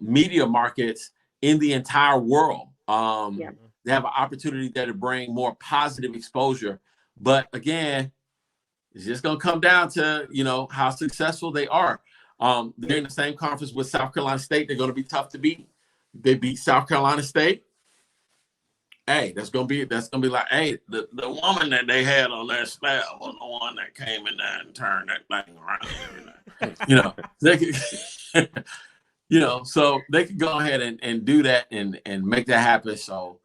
media markets in the entire world. They have an opportunity there to bring more positive exposure. But again, it's just going to come down to, you know, how successful they are. They're in the same conference with South Carolina State. They're going to be tough to beat. They beat South Carolina State. Hey, that's gonna be like, hey, the woman that they had on their staff was the one that came in there and turned that thing around. You know, they could, you know, so they could go ahead and do that and make that happen. So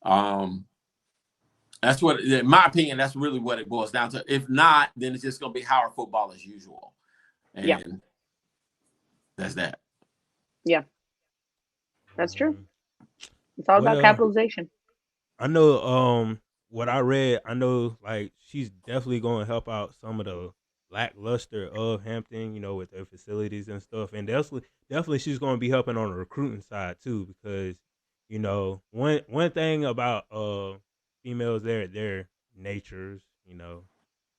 that's what, in my opinion, that's really what it boils down to. If not, then it's just gonna be Howard football as usual. And that's that. Yeah. That's true. It's all about capitalization. I know what I read, I know like she's definitely going to help out some of the lackluster of Hampton, you know, with their facilities and stuff. And definitely she's going to be helping on the recruiting side too, because, you know, one thing about females, their natures, you know,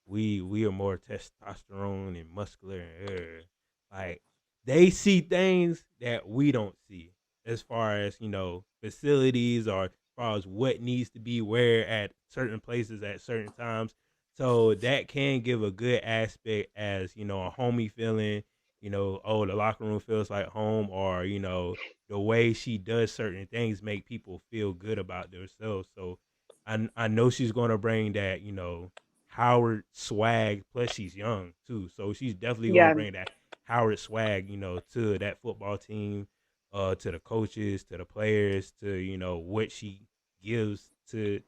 we are more testosterone and muscular and like they see things that we don't see as far as, you know, facilities or as far as what needs to be where at certain places at certain times. So that can give a good aspect as, you know, a homey feeling, you know, oh, the locker room feels like home, or, you know, the way she does certain things make people feel good about themselves. So I know she's going to bring that, you know, Howard swag, plus she's young too. So she's definitely going to bring that Howard swag, you know, to that football team, to the coaches, to the players, to, you know, what she gives to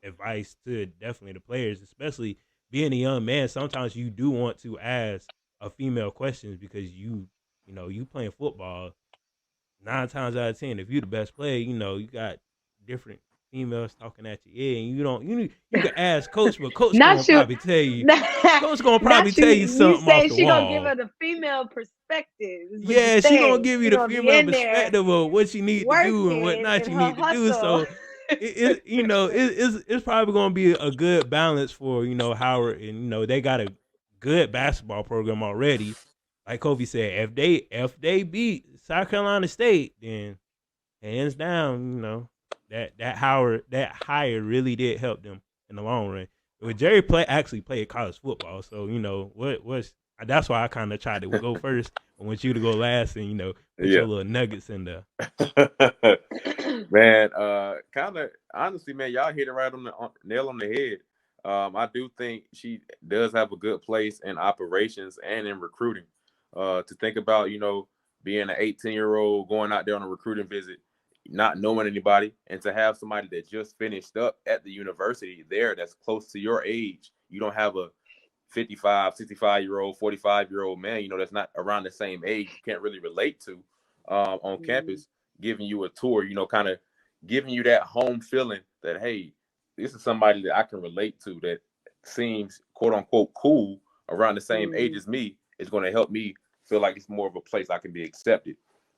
advice to definitely the players, especially being a young man. Sometimes you do want to ask a female questions because you know, you playing football 9 times out of 10. If you're the best player, you know, you got different females talking at your ear, and you can ask coach, but coach gonna probably tell you. Coach gonna probably tell you something off the she wall. Gonna give her the female perspective. Yeah, she gonna give you the female perspective of what you need to do and what not you need to do. So it's probably gonna be a good balance for, you know, Howard, and, you know, they got a good basketball program already. Like Kofi said, if they beat South Carolina State, then hands down, you know, that hire really did help them in the long run. But Jerry actually played college football, so, you know, that's why I kind of tried to go first. I want you to go last, and, you know, put your little nuggets in there. Man, kind of honestly, man, y'all hit it right on the nail on the head. I do think she does have a good place in operations and in recruiting. To think about, you know, being an 18-year-old going out there on a recruiting visit, not knowing anybody, and to have somebody that just finished up at the university there that's close to your age. You don't have a 55, 65-year-old, 45-year-old man, you know, that's not around the same age, you can't really relate to on campus, giving you a tour, you know, kind of giving you that home feeling that, hey, this is somebody that I can relate to that seems, quote unquote, cool around the same age as me, is going to help me feel like it's more of a place I can be accepted.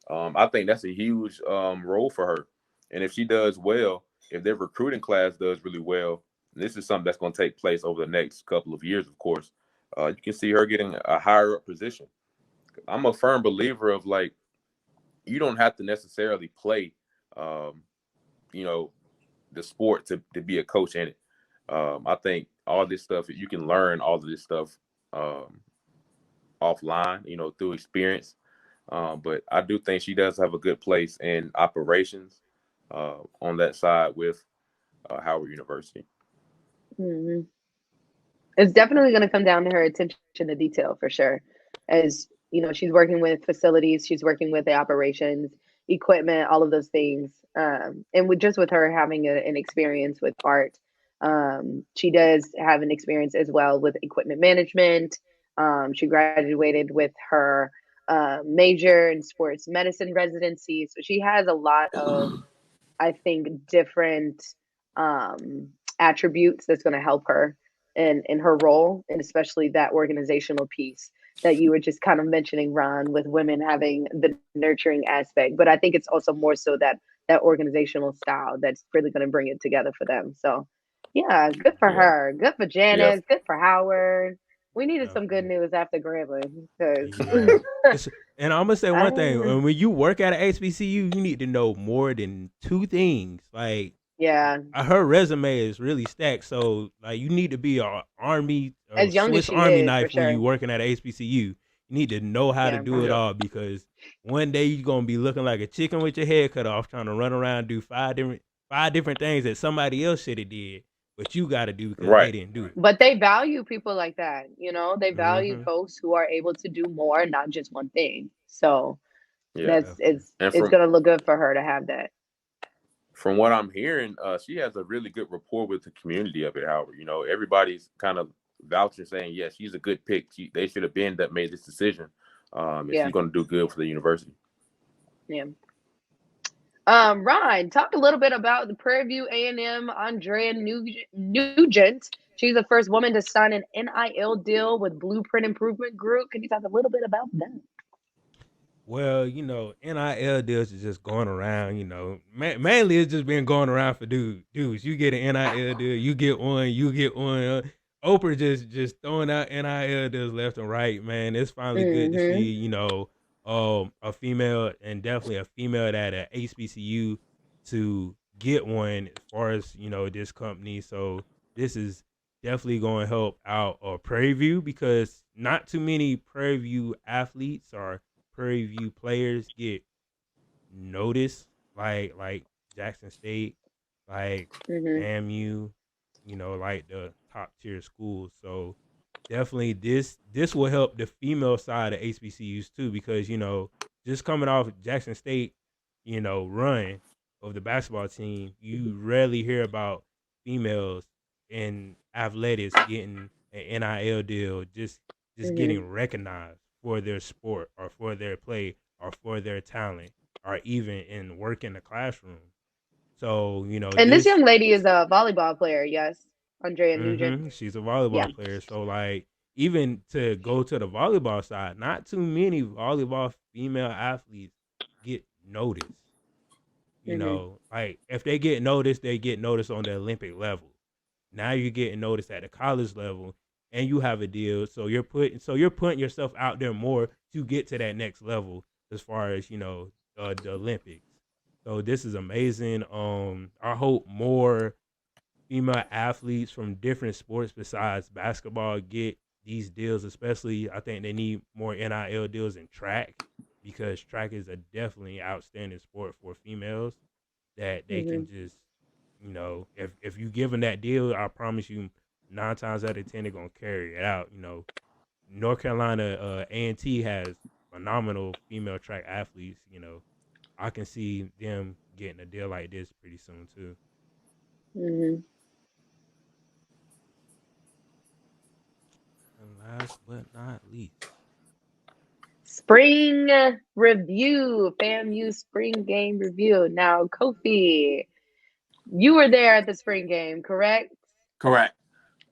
I think that's a huge role for her. And if she does well, if their recruiting class does really well, this is something that's going to take place over the next couple of years, of course. You can see her getting a higher up position. I'm a firm believer of, like, you don't have to necessarily play, the sport to be a coach in it. I think all this stuff, you can learn all of this stuff offline, through experience. But I do think she does have a good place in operations on that side with Howard University. Mm-hmm. It's definitely going to come down to her attention to detail for sure. As she's working with facilities, she's working with the operations, equipment, all of those things. And with her having an experience with art, she does have an experience as well with equipment management. She graduated with her major in sports medicine residency. So she has a lot of, I think, different attributes that's going to help her in her role, and especially that organizational piece that you were just kind of mentioning, Ron, with women having the nurturing aspect. But I think it's also more so that organizational style that's really going to bring it together for them. So yeah, good for her. Good for Janice. Good for Howard. We needed some good news after Grambling. And I'm gonna say one thing: when you work at an HBCU, you need to know more than two things. Like, her resume is really stacked. So, like, you need to be an Army, Swiss Army knife when you working at an HBCU. You need to know how to do it all, because one day you're gonna be looking like a chicken with your head cut off, trying to run around and do five different things that somebody else should have did, but you got to do because they didn't do it. But they value people like that. They value folks who are able to do more, not just one thing. So it's going to look good for her to have that. From what I'm hearing, she has a really good rapport with the community up at Howard. Everybody's kind of vouching, saying, yes, she's a good pick. They should have been that made this decision. She's going to do good for the university. Yeah. Ron, talk a little bit about the Prairie View A&M Andrea Nugent. She's the first woman to sign an NIL deal with Blueprint Improvement Group. Can you talk a little bit about that? Well, NIL deals is just going around, mainly it's just been going around for dudes. You get an NIL deal, you get one. Oprah just throwing out NIL deals left and right, man. It's finally good to see, a female, and definitely a female at a HBCU, to get one as far as, this company. So this is definitely going to help out Prairie View, because not too many Prairie View athletes or Prairie View players get noticed, like Jackson State, like FAMU, like the top tier schools. So definitely this will help the female side of HBCUs too, because just coming off Jackson State, run of the basketball team, you rarely hear about females in athletics getting an NIL deal, just getting recognized for their sport or for their play or for their talent, or even in work in the classroom. So, and this young lady is a volleyball player. Yes. Andrea Nugent. She's a volleyball player. So, like, even to go to the volleyball side, not too many volleyball female athletes get noticed. Like, if they get noticed on the Olympic level. Now you're getting noticed at the college level, and you have a deal. So you're putting yourself out there more to get to that next level as far as, the Olympics. So this is amazing. I hope more female athletes from different sports besides basketball get these deals. Especially, I think they need more NIL deals in track, because track is a definitely outstanding sport for females, that they can just, if you give them that deal, I promise you 9 times out of 10 they're gonna carry it out. North Carolina A&T has phenomenal female track athletes. I can see them getting a deal like this pretty soon too. And last but not least, spring review, FAMU spring game review. Now, Kofi, you were there at the spring game, correct? Correct.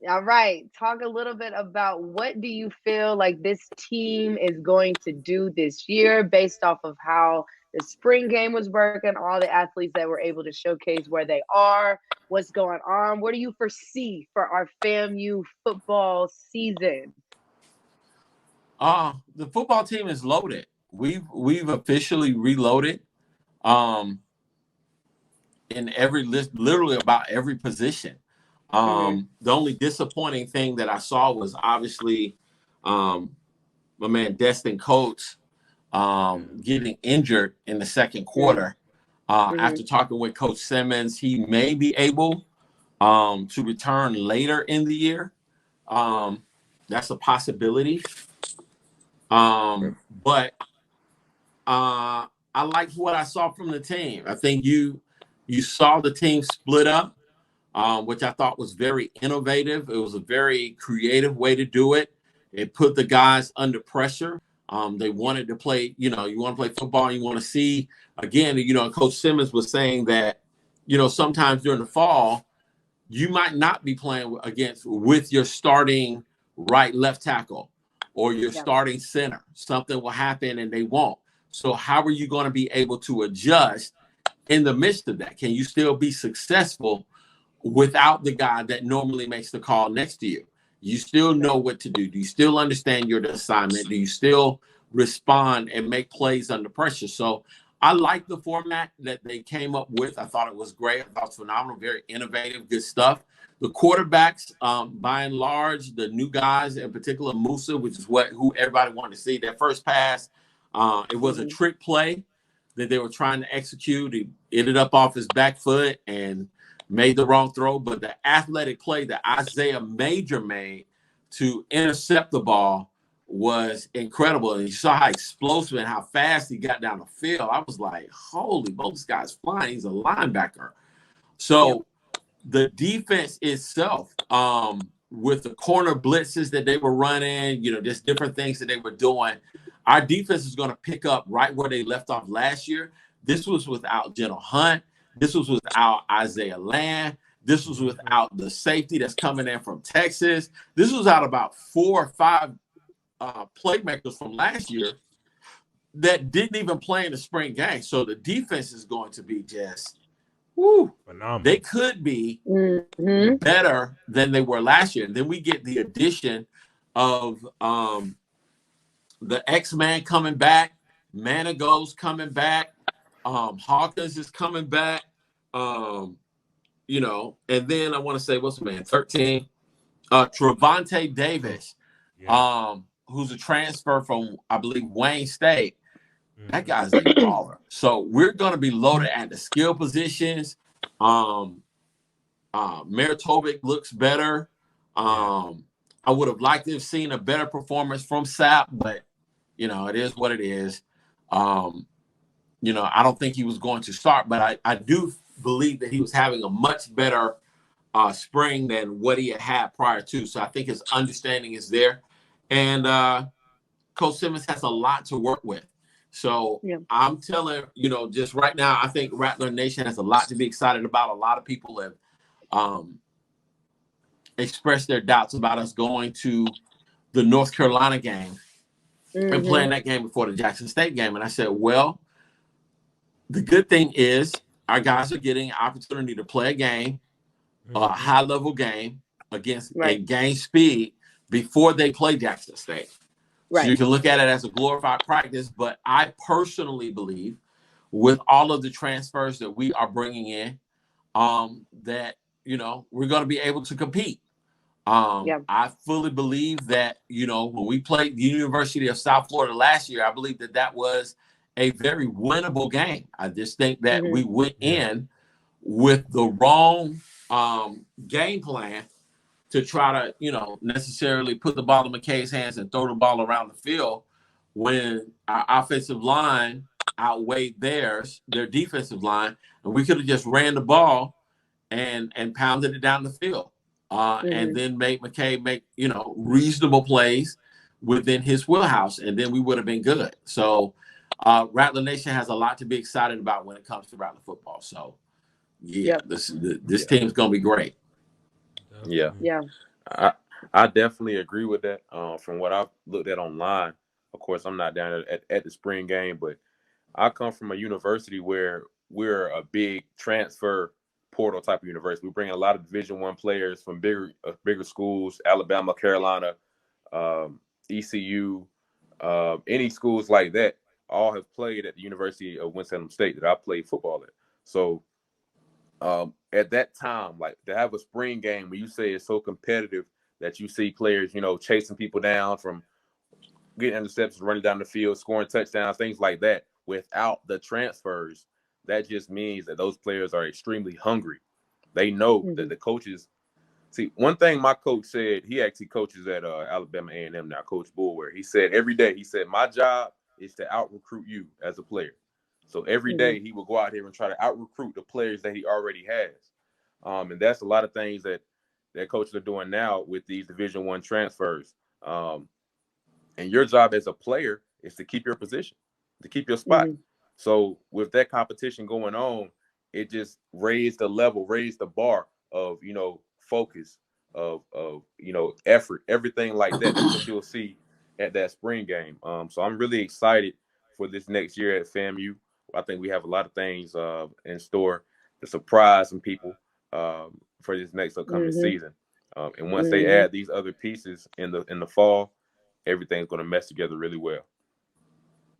All right. Talk a little bit about what do you feel like this team is going to do this year based off of how the spring game was working, all the athletes that were able to showcase where they are, what's going on. What do you foresee for our FAMU football season? The football team is loaded. We've officially reloaded in every list, literally about every position. The only disappointing thing that I saw was obviously my man Destin Coates getting injured in the second quarter. After talking with Coach Simmons, he may be able to return later in the year. That's a possibility. But I liked what I saw from the team. I think you saw the team split up, which I thought was very innovative. It was a very creative way to do it. It put the guys under pressure. They wanted to play, you want to play football. You want to see, again, Coach Simmons was saying that, sometimes during the fall, you might not be playing with your starting right left tackle or your starting center. Something will happen and they won't. So how are you going to be able to adjust in the midst of that? Can you still be successful without the guy that normally makes the call next to you? You still know what to do. Do you still understand your assignment? Do you still respond and make plays under pressure? So I like the format that they came up with. I thought it was great. I thought it was phenomenal, very innovative, good stuff. The quarterbacks, by and large, the new guys, in particular Musa, which is who everybody wanted to see. That first pass, it was a trick play that they were trying to execute. He ended up off his back foot and made the wrong throw. But the athletic play that Isaiah Major made to intercept the ball was incredible. And you saw how explosive and how fast he got down the field. I was like, holy, both this guy's flying. He's a linebacker. So the defense itself, with the corner blitzes that they were running, just different things that they were doing, our defense is going to pick up right where they left off last year. This was without General Hunt. This was without Isaiah Land. This was without the safety that's coming in from Texas. This was out about 4 or 5 playmakers from last year that didn't even play in the spring game. So the defense is going to be just phenomenal. They could be better than they were last year. And then we get the addition of the X-Man coming back, Manigo's coming back, Hawkins is coming back, and then I want to say, what's the man, 13, Trevonte Davis, who's a transfer from, I believe, Wayne State. That guy's a baller. So we're going to be loaded at the skill positions. Meritovic looks better. I would have liked to have seen a better performance from Sapp, but, it is what it is. I don't think he was going to start, but I do believe that he was having a much better spring than what he had prior to. So I think his understanding is there. And Coach Simmons has a lot to work with. So I'm telling, just right now, I think Rattler Nation has a lot to be excited about. A lot of people have expressed their doubts about us going to the North Carolina game and playing that game before the Jackson State game. And I said, well, the good thing is our guys are getting an opportunity to play a game, a high-level game against a game speed before they play Jackson State. Right. So you can look at it as a glorified practice, but I personally believe with all of the transfers that we are bringing in, that, we're going to be able to compete. I fully believe that, when we played the University of South Florida last year, I believe that was a very winnable game. I just think that we went in with the wrong game plan to try to, necessarily put the ball in McKay's hands and throw the ball around the field when our offensive line outweighed their defensive line. And we could have just ran the ball and pounded it down the field and then made McKay make, reasonable plays within his wheelhouse. And then we would have been good. So Rattler Nation has a lot to be excited about when it comes to Rattler football. So, this team's going to be great. Yeah. I definitely agree with that. From what I've looked at online, of course, I'm not down at the spring game, but I come from a university where we're a big transfer portal type of university. We bring a lot of Division I players from bigger schools, Alabama, Carolina, ECU, any schools like that. All have played at the University of Winston-Salem State that I played football at. So at that time, like to have a spring game where you say it's so competitive that you see players, chasing people down from getting interceptions, running down the field, scoring touchdowns, things like that, without the transfers, that just means that those players are extremely hungry. They know that the coaches see. One thing my coach said, he actually coaches at Alabama A&M now, Coach Boulware. He said every day, my job is to out-recruit you as a player. So every day he will go out here and try to out-recruit the players that he already has. And that's a lot of things that coaches are doing now with these Division I transfers. And your job as a player is to keep your position, to keep your spot. So with that competition going on, it just raised the bar of, focus, of effort, everything like that you'll see at that spring game. So I'm really excited for this next year at FAMU. I think we have a lot of things in store to surprise some people for this next upcoming season. And once they add these other pieces in the fall, everything's going to mesh together really well.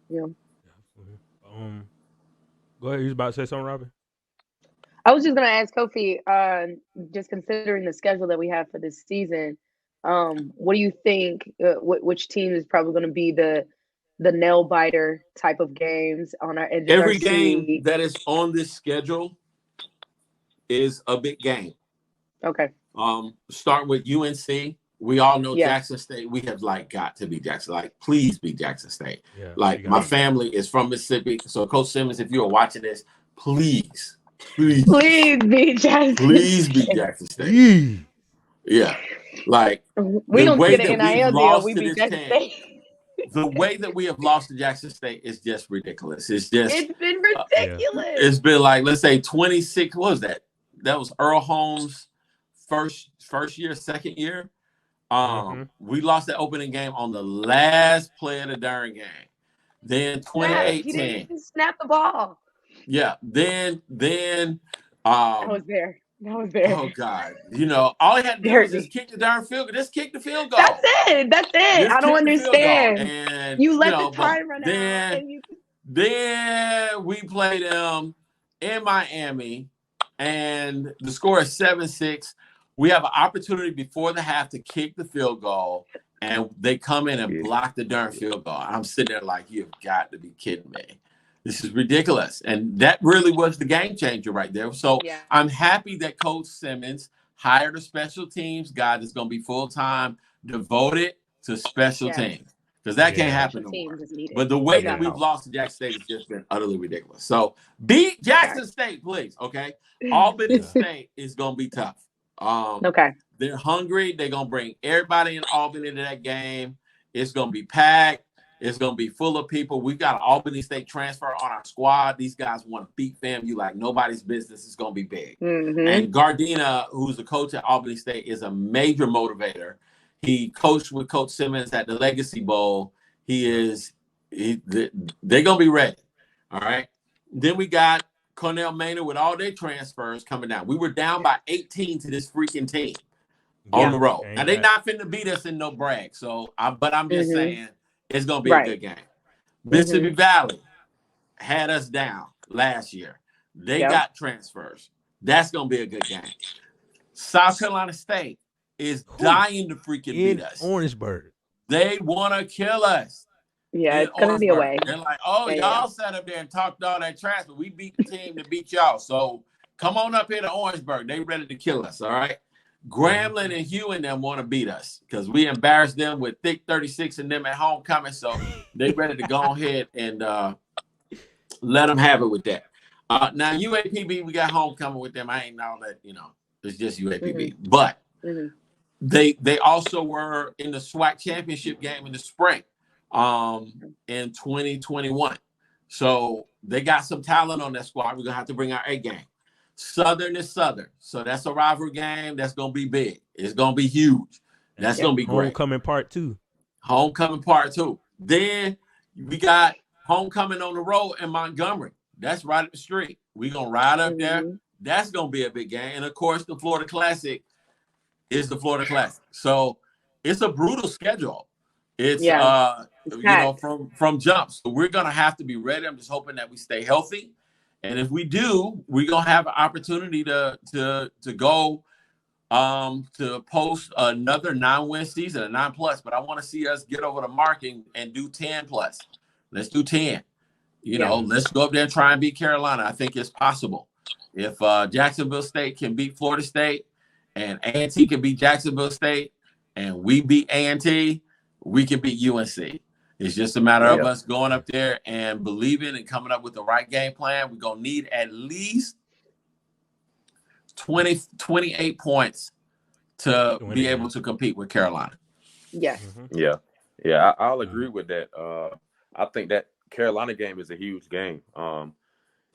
Yeah. Go ahead. You was about to say something, Robin? I was just going to ask Kofi, just considering the schedule that we have for this season, what do you think, which team is probably going to be the nail biter type of games on our edge? Every game that is on this schedule is a big game. Okay. Starting with UNC. We all know Jackson State. We have got to beat Jackson. Please beat Jackson State. Yeah, my family is from Mississippi. So Coach Simmons, if you are watching this, please beat Jackson. Please beat Jackson State. Yeah. We don't get an NIL deal. We beat Jackson State. The way that we have lost to Jackson State is just ridiculous. It's been ridiculous. It's been let's say 26. What was that? That was Earl Holmes' first year, second year. We lost that opening game on the last play of the darn game. Then 2018. He didn't snap the ball. Yeah. Then I was there. Oh God. All he had to do was just kick the darn field goal. Just kick the field goal. That's it. I don't understand. And you let the time run out. Then we played them in Miami, and the score is 7-6. We have an opportunity before the half to kick the field goal, and they come in and block the darn field goal. I'm sitting there you've got to be kidding me. This is ridiculous. And that really was the game changer right there. So I'm happy that Coach Simmons hired a special teams guy that's going to be full-time devoted to special teams, because that can't happen no more. But the way that we've lost to Jackson State has just been utterly ridiculous. So beat Jackson State, please, okay? Albany State is going to be tough. Okay. They're hungry. They're going to bring everybody in Albany into that game. It's going to be packed. It's going to be full of people. We've got an Albany State transfer on our squad. These guys want to beat FAMU like nobody's business. It's going to be big. And Gardena, who's the coach at Albany State, is a major motivator. He coached with Coach Simmons at the Legacy Bowl. They're going to be ready. All right. Then we got Cornell Maynard with all their transfers coming down. We were down by 18 to this freaking team on the road. Now, they're not finna beat us in no brag. But I'm just saying it's going to be a good game. Mississippi Valley had us down last year. They got transfers. That's going to be a good game. South Carolina State is dying to freaking beat us. Orangeburg. They want to kill us. Yeah, it's going to be a way. They're like, y'all sat up there and talked all that trash, but we beat the team to beat y'all. So come on up here to Orangeburg. They ready to kill us, all right? Grambling and Hugh and them want to beat us because we embarrassed them with thick 36 and them at homecoming. So they ready to go ahead and let them have it with that. Now, UAPB, we got homecoming with them. I ain't know that, it's just UAPB. But they also were in the SWAC championship game in the spring. In 2021. So they got some talent on that squad. We're going to have to bring our A game. Southern is Southern. So that's a rivalry game. That's going to be big. It's going to be huge. That's going to be great. Homecoming part 2. Homecoming part 2. Then we got homecoming on the road in Montgomery. That's right up the street. We're going to ride up there. That's going to be a big game. And, of course, the Florida Classic is the Florida Classic. So it's a brutal schedule. It's, from jump. So we're going to have to be ready. I'm just hoping that we stay healthy. And if we do, we're going to have an opportunity to go to post another 9-win season, a 9+. But I want to see us get over the mark and do 10+. Let's do 10. Let's go up there and try and beat Carolina. I think it's possible. If Jacksonville State can beat Florida State and A&T can beat Jacksonville State and we beat A&T, we can beat UNC. It's just a matter of us going up there and believing and coming up with the right game plan. We're going to need at least 28 points to be able to compete with Carolina. Yes. Yeah, I'll agree with that. I think that Carolina game is a huge game.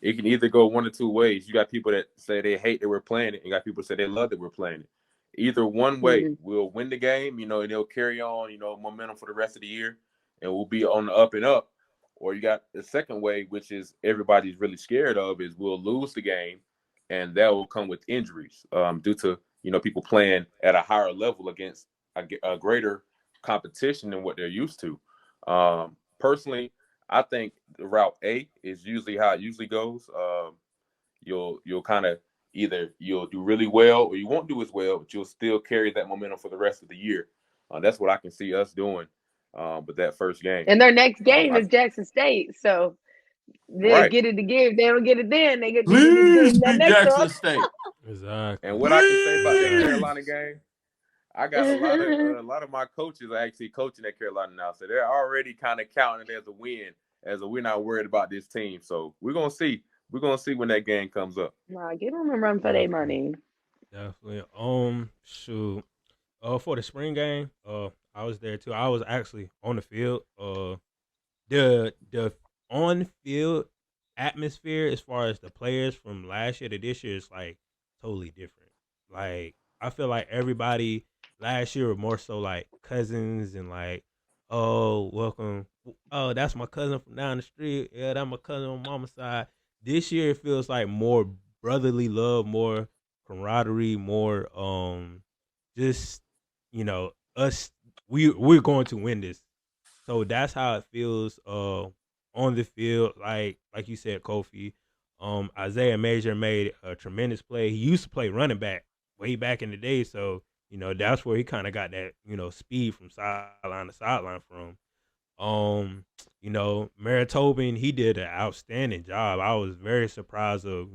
It can either go one or two ways. You got people that say they hate that we're playing it, and you got people that say they love that we're playing it. Either one way, we'll win the game, and they'll carry on, momentum for the rest of the year, and we'll be on the up and up. Or you got the second way, which is everybody's really scared of, is we'll lose the game, and that will come with injuries due to, people playing at a higher level against a greater competition than what they're used to. Personally, I think the route A is usually how it usually goes. You'll kind of either you'll do really well or you won't do as well, but you'll still carry that momentum for the rest of the year. That's what I can see us doing with that first game. And their next game is Jackson State, so they'll get it again. If they don't get it then, they get the next Jackson State. Exactly. And what I can say about that Carolina game, I got a lot of my coaches are actually coaching at Carolina now, so they're already kind of counting it as a win, as we're not worried about this team. So we're gonna see. We're gonna see when that game comes up. Nah, give them a run for their money. Definitely. Shoot. For the spring game, I was there too. I was actually on the field. The on-field atmosphere as far as the players from last year to this year is like totally different. Like I feel like everybody last year were more so like cousins and like, oh, welcome. Oh, that's my cousin from down the street. Yeah, that's my cousin on mama's side. This year it feels like more brotherly love, more camaraderie, more just us. We're going to win this. So that's how it feels on the field. Like you said, Kofi. Isaiah Major made a tremendous play. He used to play running back way back in the day, so that's where he kind of got that speed from sideline to sideline from. Merritt Tobin, he did an outstanding job. I was very surprised of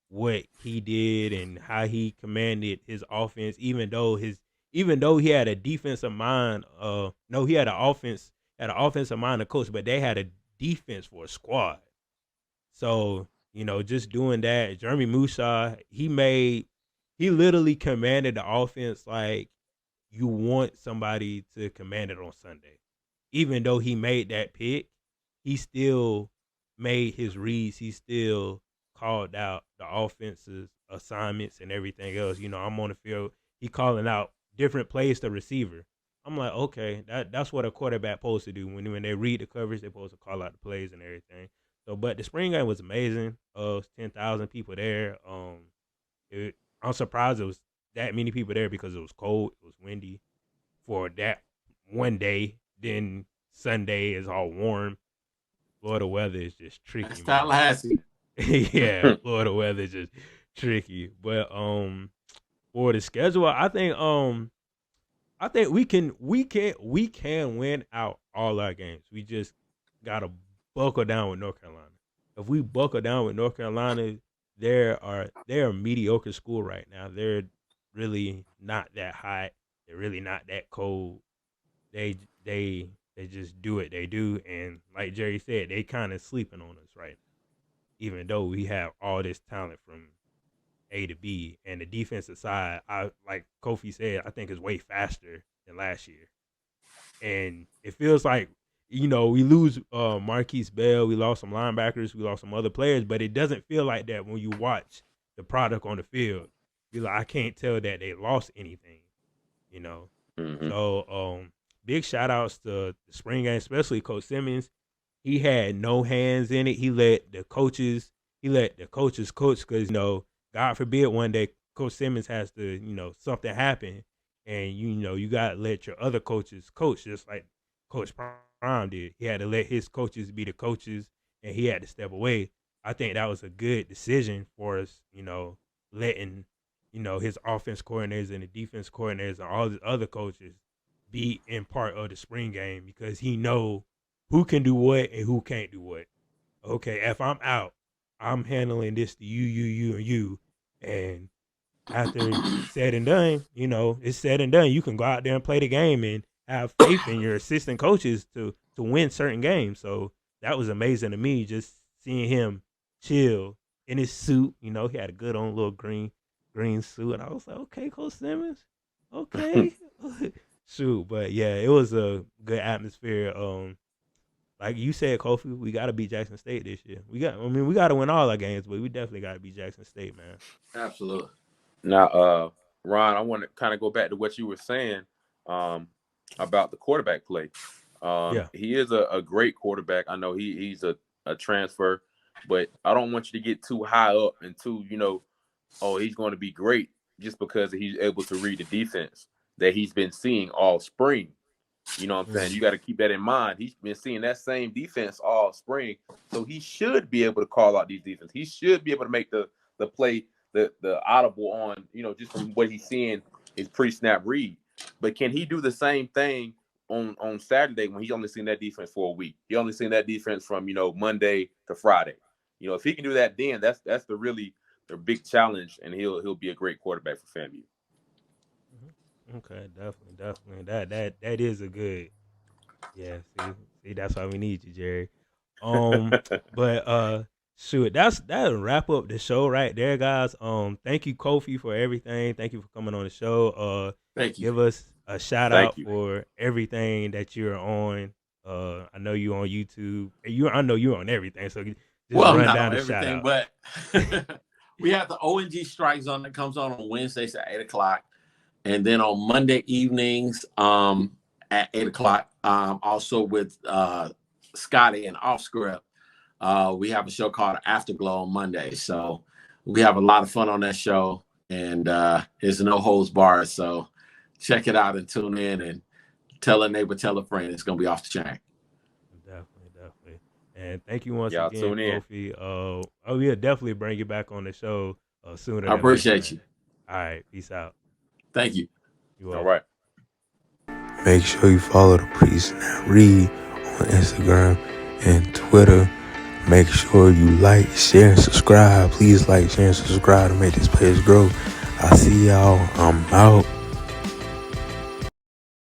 what he did and how he commanded his offense, even though he had a defensive mind. He had an offensive mind, of coach, but they had a defense for a squad. So just doing that, Jeremy Musa, he literally commanded the offense like you want somebody to command it on Sunday. Even though he made that pick, he still made his reads. He still called out the offense's assignments and everything else. I'm on the field. He calling out different plays to receiver. I'm like, okay, that's what a quarterback supposed to do. When they read the coverage, they're supposed to call out the plays and everything. So, but the spring game was amazing. 10,000 people there. I'm surprised it was that many people there because it was cold. It was windy for that one day. Then Sunday is all warm. Florida weather is just tricky. That's Tallahassee. Yeah, Florida weather is just tricky. But for the schedule, I think we can win out all our games. We just gotta buckle down with North Carolina. If we buckle down with North Carolina, they're a mediocre school right now. They're really not that hot. They're really not that cold. They just do what they do, and like Jerry said, they kind of sleeping on us right now. Even though we have all this talent from A to B, and the defensive side, like Kofi said, I think is way faster than last year. And it feels like, we lose Marquise Bell, we lost some linebackers, we lost some other players, but it doesn't feel like that when you watch the product on the field. He's like, I can't tell that they lost anything, you know. Mm-hmm. So big shout outs to the spring game, especially Coach Simmons. He had no hands in it. He let the coaches coach, because, you know, God forbid one day Coach Simmons has to, you know, something happen, and you know you got to let your other coaches coach, just like Coach Prime did. He had to let his coaches be the coaches, and he had to step away. I think that was a good decision for us, you know, letting, you know, his offense coordinators and the defense coordinators and all the other coaches be in part of the spring game, because he know who can do what and who can't do what. Okay, if I'm out, I'm handling this to you, and you. And after said and done, you know, it's said and done. You can go out there and play the game and have faith in your assistant coaches to win certain games. So that was amazing to me, just seeing him chill in his suit. You know, he had a good on little green suit. And I was like, okay, Coach Simmons, okay. Shoot, but yeah, it was a good atmosphere. Like you said, Kofi, we got to beat Jackson State this year. We got to win all our games, but we definitely got to beat Jackson State, man. Absolutely. Now, Ron, I want to kind of go back to what you were saying about the quarterback play. He is a great quarterback. I know he's a transfer, but I don't want you to get too high up and too, you know, oh, he's going to be great just because he's able to read the defense that he's been seeing all spring. You know what I'm saying? You got to keep that in mind. He's been seeing that same defense all spring, so he should be able to call out these defense. He should be able to make the play, the audible on, you know, just from what he's seeing his pre-snap read. But can he do the same thing on Saturday when he's only seen that defense for a week? He only seen that defense from, you know, Monday to Friday. You know, if he can do that, then that's the big challenge, and he'll be a great quarterback for FAMU. Okay, definitely. That is a good. Yeah, see, that's why we need you, Jerry. But shoot, that'll wrap up the show right there, guys. Thank you, Kofi, for everything. Thank you for coming on the show. Thank you. Give us a shout out for everything that you're on. I know you on YouTube. I know you're on everything. So just run down the shout out. But we have the ONG Strike Zone that comes on Wednesdays at 8:00. And then on Monday evenings at 8:00, also with Scotty and Off Script, we have a show called Afterglow on Monday. So we have a lot of fun on that show, and it's no holds barred. So check it out and tune in and tell a neighbor, tell a friend. It's going to be off the chain. Definitely. And thank you once again, Kofi. We'll definitely bring you back on the show sooner. I appreciate you. All right. Peace out. Thank you. All right. Make sure you follow the Pre-Snap Read on Instagram and Twitter. Make sure you like, share, and subscribe. Please like, share, and subscribe to make this page grow. I see y'all. I'm out.